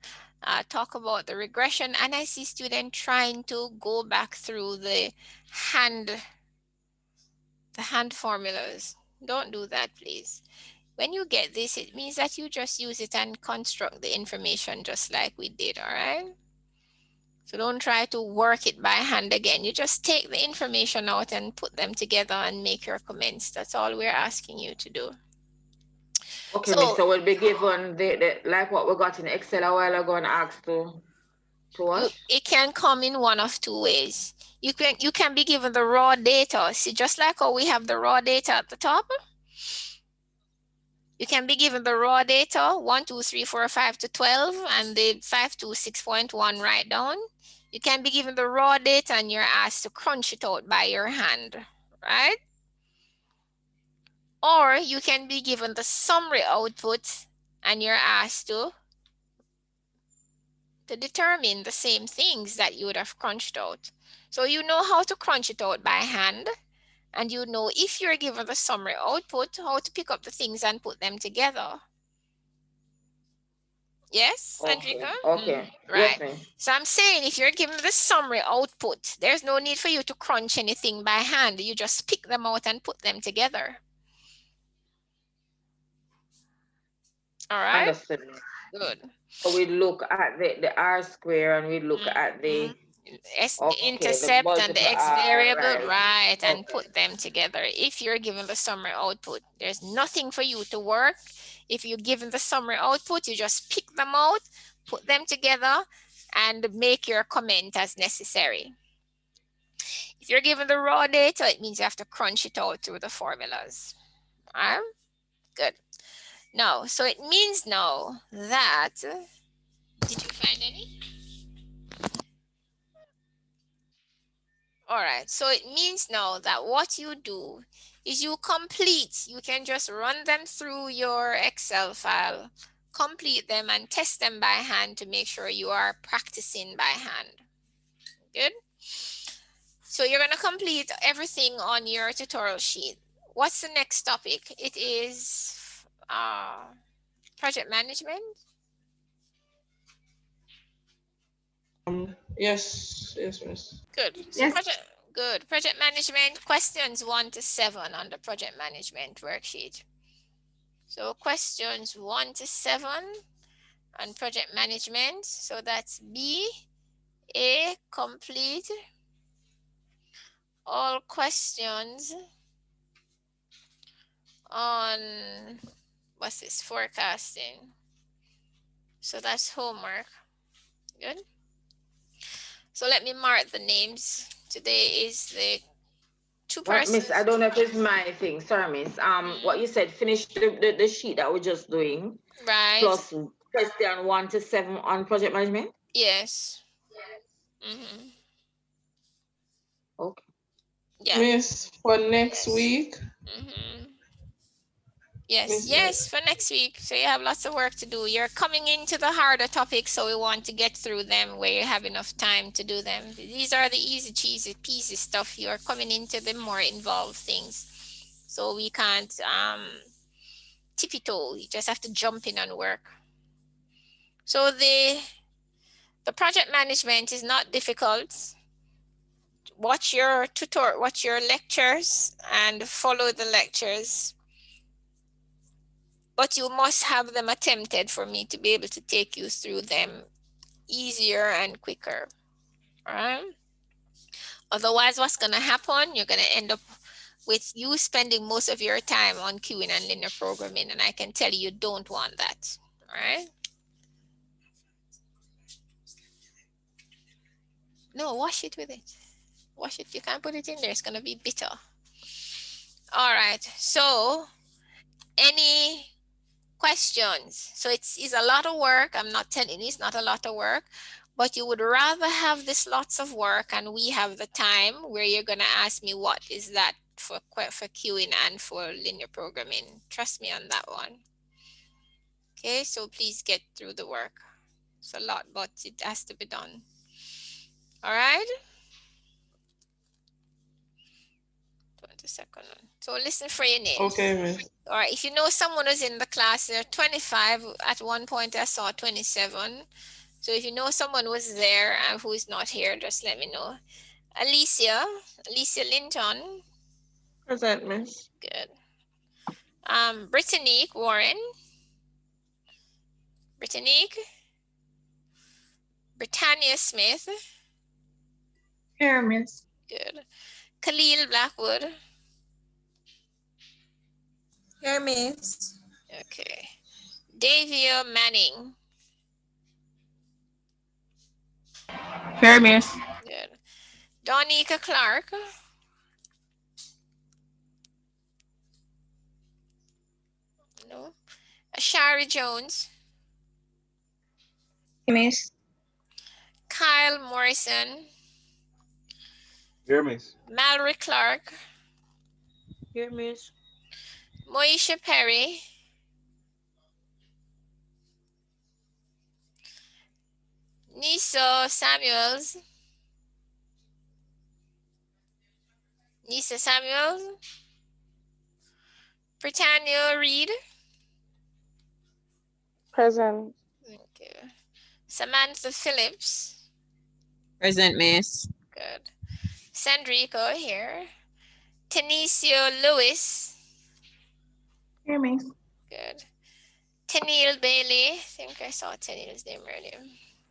talk about the regression, and I see students trying to go back through the hand formulas. Don't do that, please. When you get this, it means that you just use it and construct the information just like we did, all right? So don't try to work it by hand again. You just take the information out and put them together and make your comments. That's all we're asking you to do. Okay, so we'll be given the like what we got in Excel a while ago and asked to what? It can come in one of two ways. You can be given the raw data. See, just like how we have the raw data at the top. You can be given the raw data, 1, 2, 3, 4, 5 to 12, and the 5 to 6.1 write down. You can be given the raw data and you're asked to crunch it out by your hand, right? Or you can be given the summary output and you're asked to determine the same things that you would have crunched out. So you know how to crunch it out by hand, and you know if you're given the summary output, how to pick up the things and put them together. Yes, Okay, Andrika? okay. Right. Yes, miss. So I'm saying if you're given the summary output, there's no need for you to crunch anything by hand. You just pick them out and put them together. All right. Understood. Good. So we look at the R square and we look at the The intercept and the X R, variable, right. right, and put them together. If you're given the summary output, there's nothing for you to work. If you're given the summary output, you just pick them out, put them together, and make your comment as necessary. If you're given the raw data, it means you have to crunch it out through the formulas. All right? Good. Now, so it means now that, did you find any? All right, so it means now that what you do is you complete, you can just run them through your Excel file, complete them and test them by hand to make sure you are practicing by hand. Good. So you're going to complete everything on your tutorial sheet. What's the next topic? It is project management. Yes, miss. Good. So yes. Project management, questions 1 to 7 on the project management worksheet. So questions 1 to 7 on project management. So that's B, A, complete all questions on, what's this, forecasting. So that's homework. Good. So let me mark the names. Today is the two persons. Miss, I don't know if it's my thing. Sorry, miss. What you said, finish the sheet that we're just doing. Right. Plus question 1 to 7 on project management? Yes. Okay. Yeah. Miss, for next week. Yes, yes, for next week. So you have lots of work to do. You're coming into the harder topics, so we want to get through them where you have enough time to do them. These are the easy, cheesy, peasy stuff. You're coming into the more involved things. So we can't tippy-toe. You just have to jump in and work. So the project management is not difficult. Watch your lectures and follow the lectures. But you must have them attempted for me to be able to take you through them easier and quicker. All right? Otherwise, what's going to happen? You're going to end up with you spending most of your time on queuing and linear programming, and I can tell you don't want that. All right? No, wash it with it. Wash it. You can't put it in there. It's going to be bitter. All right. So, any questions? So it's a lot of work. I'm not telling you it's not a lot of work, but you would rather have this lots of work and we have the time where you're going to ask me what is that for queuing and for linear programming. Trust me on that one. Okay, so please get through the work. It's a lot, but it has to be done. All right. 22nd. So listen for your names. Okay, miss. All right, if you know someone who's in the class, there are 25. At one point I saw 27. So if you know someone was there and who is not here, just let me know. Alicia Linton. Present, miss. Good. Brittany Warren. Britannia Smith. Here, miss. Good. Khalil Blackwood. Here, miss. Okay. Davia Manning. Here, miss. Good. Donika Clark. No. Ashari Jones. Miss. Kyle Morrison. Here, miss. Mallory Clark. Here, miss. Moisha Perry. Nisa Samuels. Britannia Reed. Present. Okay. you. Samantha Phillips. Present, Miss. Good. Sandrico here. Tenisio Lewis. Here, Miss. Good. Tennille Bailey. I think I saw Tennille's name earlier.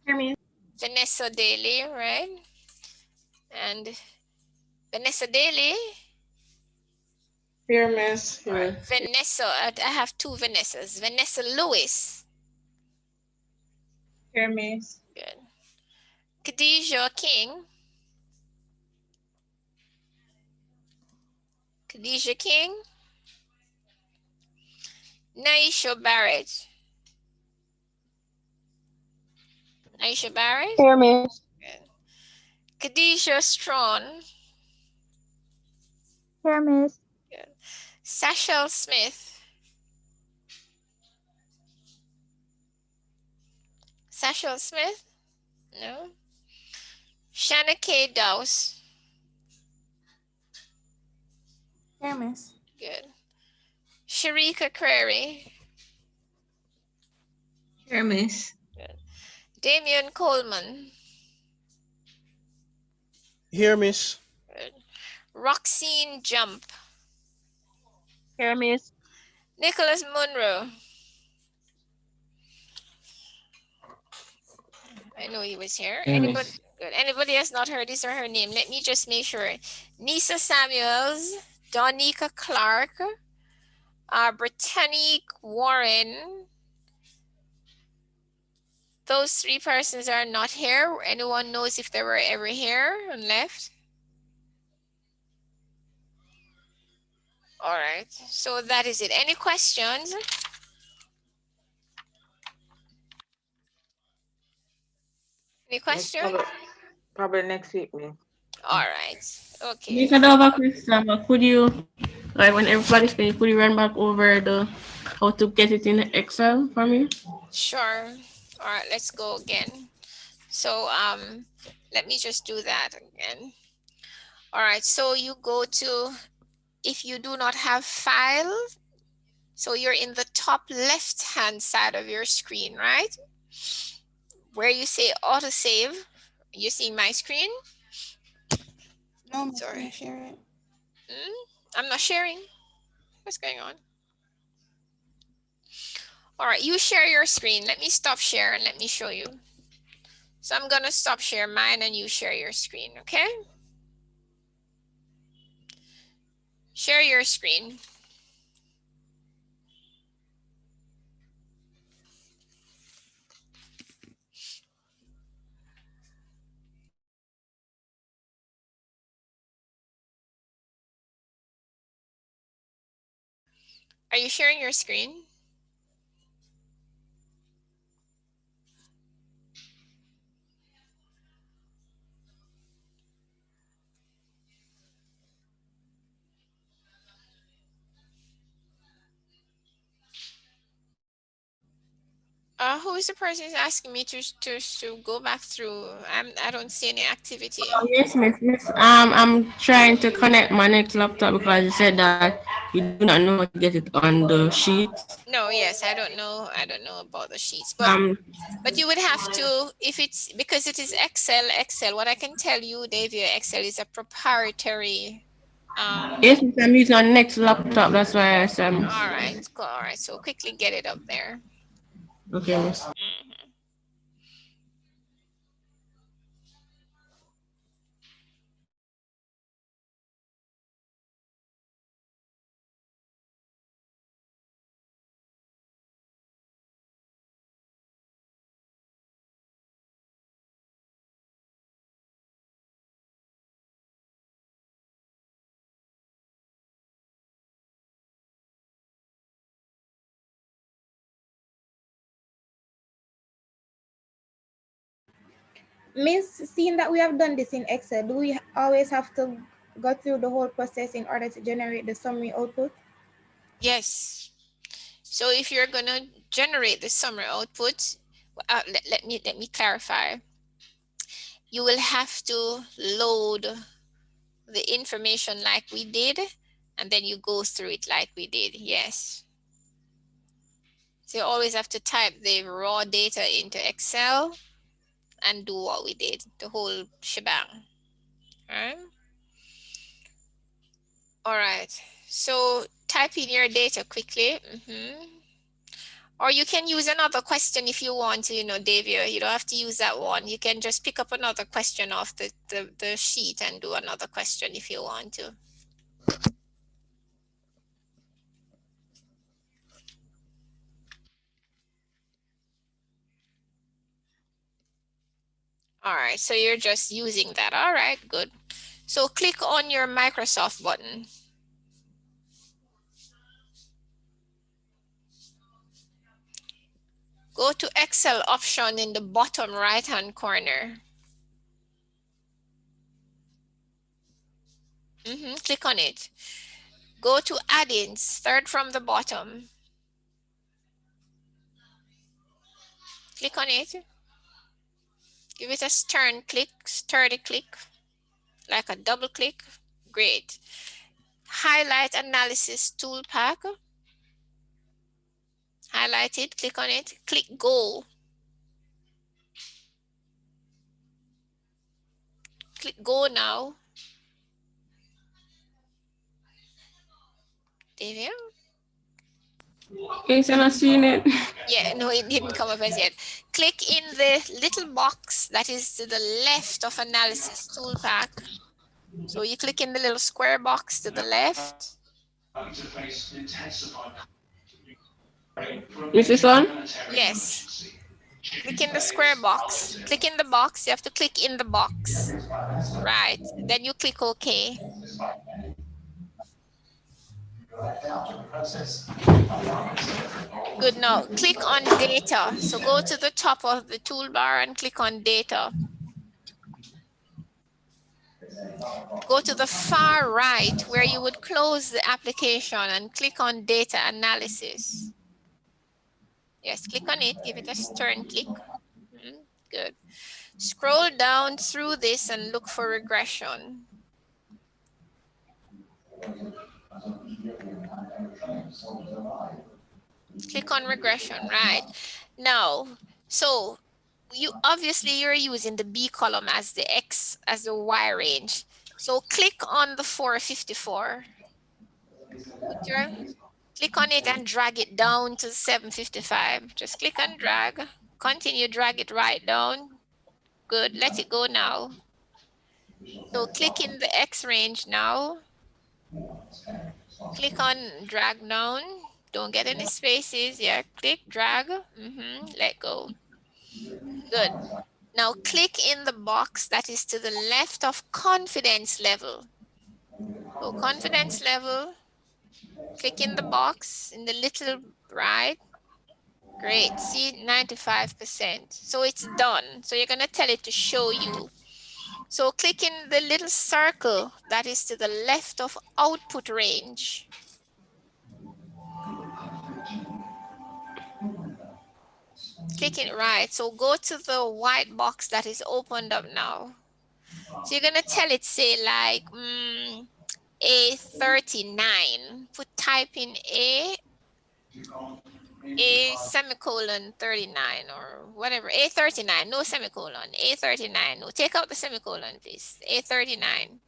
Here, Miss. Vanessa Daly, right? And Vanessa Daly. Here, Miss. Here. Right. Vanessa, I have two Vanessas. Vanessa Lewis. Here, Miss. Good. Khadijah King. Khadijah King. Naisha Barrett. Naisha Barrett. Here, Miss. Good. Khadijah Strawn. Here, Miss. Good. Sashel Smith. Sashel Smith? No. Shanna K. Dowse. Here, Miss. Good. Sharika Crary. Here, Miss. Good. Damian Coleman. Here, Miss. Good. Roxine Jump. Here, Miss. Nicholas Monroe. I know he was here. Here, Anybody? Miss. Good. Anybody has not heard his or her name? Let me just make sure. Nisa Samuels, Donika Clark, Brittany Warren. Those three persons are not here. Anyone knows if they were ever here and left? All right. So that is it. Any questions? Any questions? Probably next week, me. All right. Okay. Miss, I do have a question, but could you, like when everybody's finished, could you run back over the how to get it in Excel for me? Sure. All right, let's go again. So let me just do that again. All right, so you go to, if you do not have file, so you're in the top left-hand side of your screen, right? Where you say autosave. You see my screen? No, Miss, sorry. can I share it? I'm not sharing. What's going on? All right, you share your screen. Let me stop share and let me show you. So I'm gonna stop share mine and you share your screen, okay? Share your screen. Are you sharing your screen? Who is the person who's asking me to go back through? I don't see any activity. Oh, yes, Miss. I'm trying to connect my next laptop because you said that you do not know how to get it on the sheet. No, yes, I don't know about the sheets, but you would have to, if it's, because it is Excel, what I can tell you, Dave, your Excel is a proprietary. Yes, Miss, I'm using my next laptop, that's why I said. All right, cool. All right, so quickly get it up there. Okay, Miss. Miss, seeing that we have done this in Excel, do we always have to go through the whole process in order to generate the summary output? Yes. So if you're going to generate the summary output, let me clarify. You will have to load the information like we did, and then you go through it like we did. Yes. So you always have to type the raw data into Excel and do what we did, the whole shebang. All right, so type in your data quickly. Or you can use another question if you want to, Davia. You don't have to use that one. You can just pick up another question off the sheet and do another question if you want to. All right, so you're just using that. All right, good. So click on your Microsoft button. Go to Excel option in the bottom right-hand corner. Click on it. Go to add-ins, third from the bottom. Click on it. Give it a sturdy click, like a double click. Great. Highlight analysis tool pack. Highlight it, click on it, click go. Click go now. Davia? Yes, I'm not seeing it. Yeah, no, it didn't come up as yet. Click in the little box that is to the left of analysis tool pack. So you click in the little square box to the left. Mrs. On? Yes. Click in the square box. Click in the box. You have to click in the box. Right. Then you click OK. Good. Now click on data. So go to the top of the toolbar and click on data. Go to the far right where you would close the application and click on data analysis. Yes, click on it. Give it a turn click. Good. Scroll down through this and look for regression. Click on regression, right? Now, so you're using the B column as the X, as the Y range. So click on the 454. Click on it and drag it down to 755. Just click and drag. Continue, drag it right down. Good, let it go now. So click in the X range now. Click on drag down. Don't get any spaces. Yeah, click, drag. Let go. Good. Now click in the box that is to the left of confidence level. So confidence level. Click in the box in the little right. Great. See, 95%. So it's done. So you're going to tell it to show you. So click in the little circle that is to the left of output range. Click it right. So go to the white box that is opened up now. So you're going to tell it, say like A39. Type in A semicolon 39 or whatever. A39, no semicolon. A39, no. Take out the semicolon, please. A39.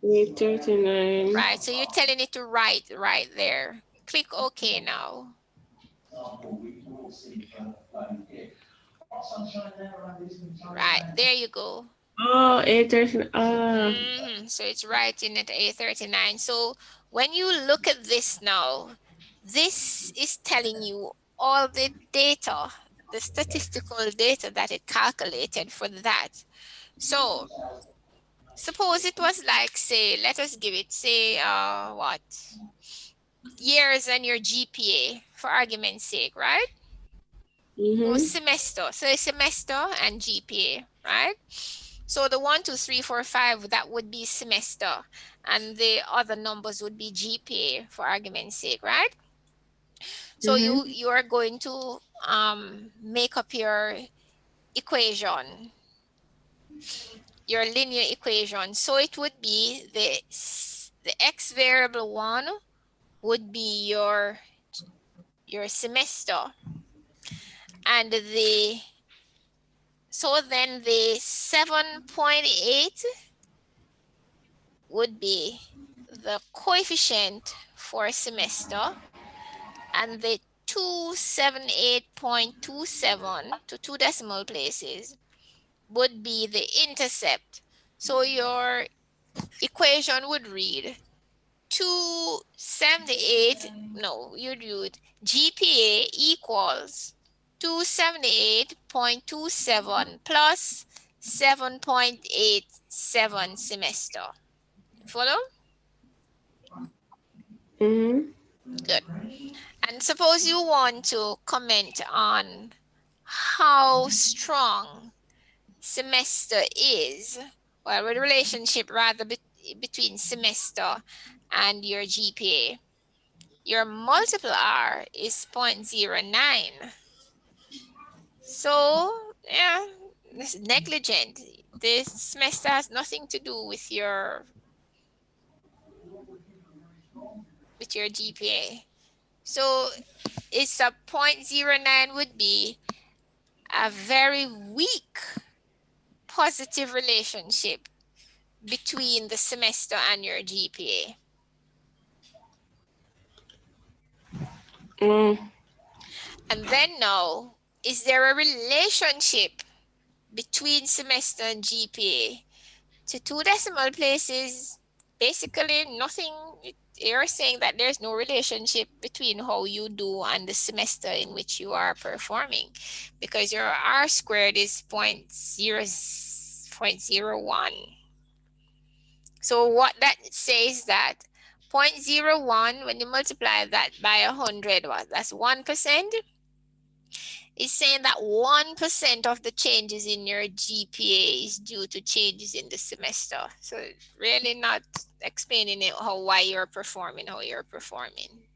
A39. Right, so you're telling it to write right there. Click OK now. Right, there you go. Oh, A39. So it's writing at A39. So when you look at this now, this is telling you all the data, the statistical data that it calculated for that. So suppose it was like, say, let us give it, say, what? Years and your GPA, for argument's sake, right? Or semester. So a semester and GPA, right? So the 1, 2, 3, 4, 5, that would be semester. And the other numbers would be GPA, for argument's sake, right? So you are going to make up your equation, your linear equation. So it would be the X variable 1 would be your your semester. And so then the 7.8 would be the coefficient for a semester, and the 278.27 to 2 decimal places would be the intercept. So your equation would read 278, no, you'd read GPA equals 278.27 plus 7.87 semester. Follow? Mm-hmm. Good. And suppose you want to comment on how strong semester is, well, the relationship rather between semester and your GPA. Your multiple R is 0.09. So, yeah, it's negligent. This semester has nothing to do with your GPA. So it's a 0.09 would be a very weak positive relationship between the semester and your GPA. And then now, is there a relationship between semester and GPA? To 2 decimal places, basically nothing. You're saying that there's no relationship between how you do and the semester in which you are performing, because your R squared is 0.01. So what that says that 0.01, when you multiply that by 100, that's 1%. It's saying that 1% of the changes in your GPA is due to changes in the semester. So really not explaining it why you're performing, how you're performing.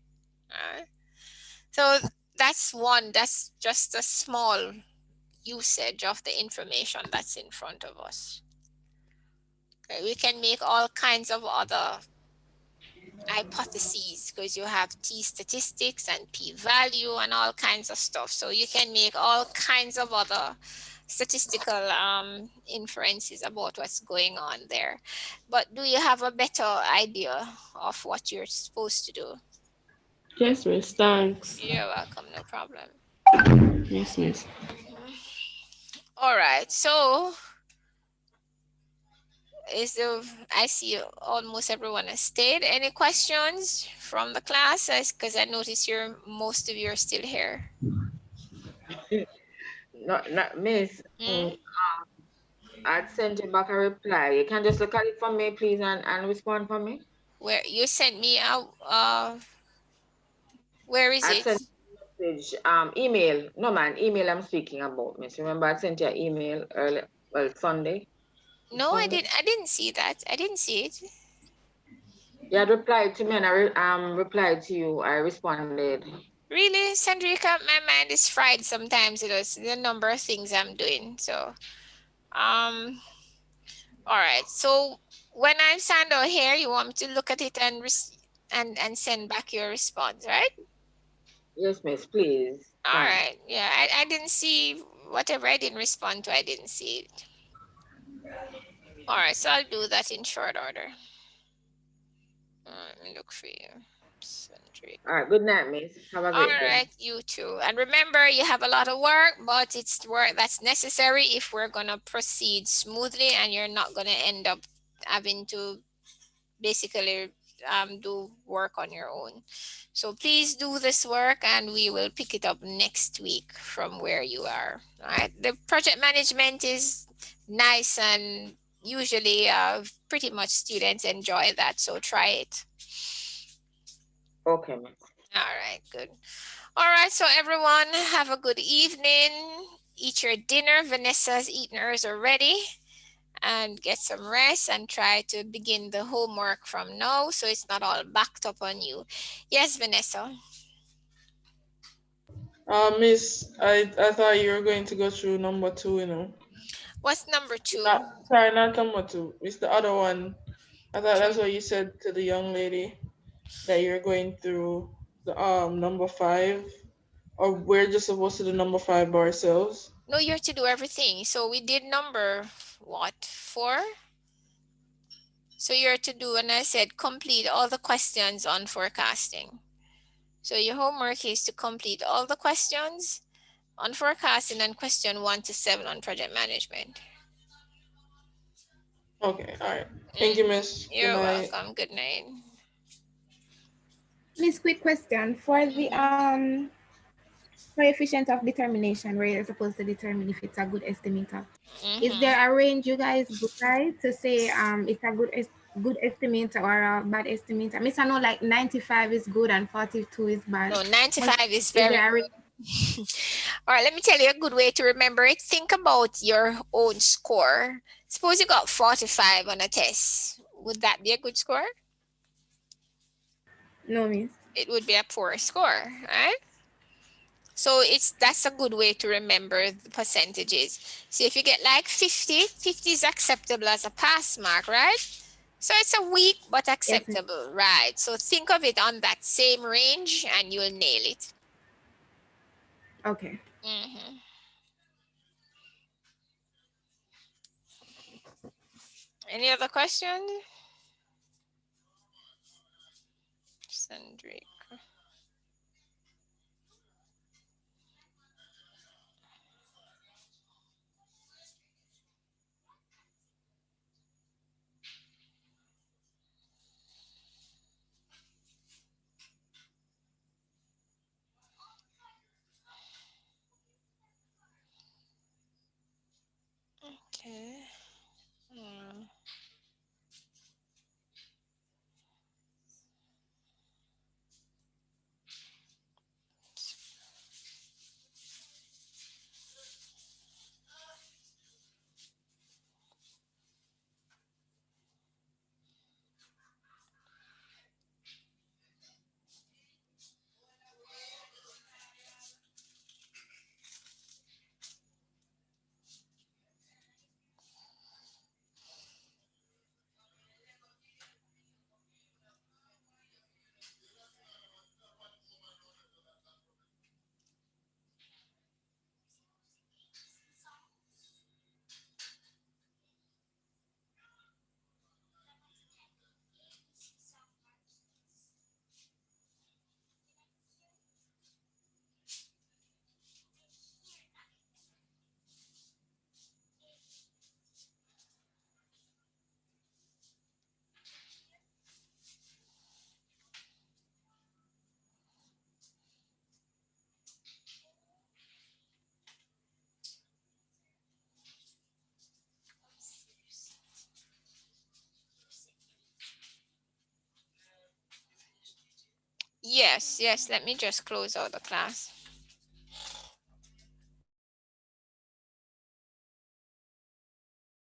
So that's just a small usage of the information that's in front of us. Okay, we can make all kinds of other hypotheses because you have T statistics and p-value and all kinds of stuff. So you can make all kinds of other statistical inferences about what's going on there. But do you have a better idea of what you're supposed to do? Yes, miss. Thanks. You're welcome. No problem. Yes, miss. All right. So I see almost everyone has stayed. Any questions from the class? Because I notice most of you are still here. Not Miss. I'd send you back a reply. You can just look at it for me, please, and respond for me. Where you sent me out? Where is it? Sent message, email. No man, email I'm speaking about, Miss. Remember, I sent you an email earlier, well, Sunday. No, Sunday. I didn't see that. I didn't see it. You had replied to me, and I replied to you. I responded. Really, Sandrika, my mind is fried sometimes. It was the number of things I'm doing. So, all right. So when I send out here, you want me to look at it and send back your response, right? Yes, miss, please. All right. Yeah, I didn't see whatever I didn't respond to. I didn't see it. All right, so I'll do that in short order. Let me look for you. All right, good night, miss. Have a great day. All right, you too. And remember, you have a lot of work, but it's work that's necessary if we're going to proceed smoothly and you're not going to end up having to basically do work on your own. So please do this work and we will pick it up next week from where you are. All right, the project management is nice and usually pretty much students enjoy that, so try it. Okay. All right, good. All right, so everyone have a good evening. Eat your dinner. Vanessa's eaten hers already. And get some rest and try to begin the homework from now so it's not all backed up on you. Yes, Vanessa. Miss, I thought you were going to go through number 2, you know. What's number 2? Sorry, not number 2. It's the other one. I thought that's what you said to the young lady, that you're going through the number 5. or we're just supposed to do number 5 by ourselves? No, you're to do everything. So we did number what? 4? So you're to do, and I said, complete all the questions on forecasting. So your homework is to complete all the questions on forecasting and question 1 to 7 on project management. Okay, all right. Thank you, Miss. You're welcome. Good night. Miss, quick question for the coefficient of determination, where you're supposed to determine if it's a good estimator. Is there a range you guys go by to say it's a good estimator or a bad estimator? Miss, I know like 95 is good and 42 is bad. No, 95 is very good. All right, let me tell you a good way to remember it. Think about your own score. Suppose you got 45 on a test. Would that be a good score? No, Miss. It would be a poor score, right? So that's a good way to remember the percentages. So if you get like 50, 50 is acceptable as a pass mark, right? So it's a weak but acceptable, right? So think of it on that same range and you'll nail it. Okay. Any other questions? Sandrick. Okay. Yes, let me just close out the class.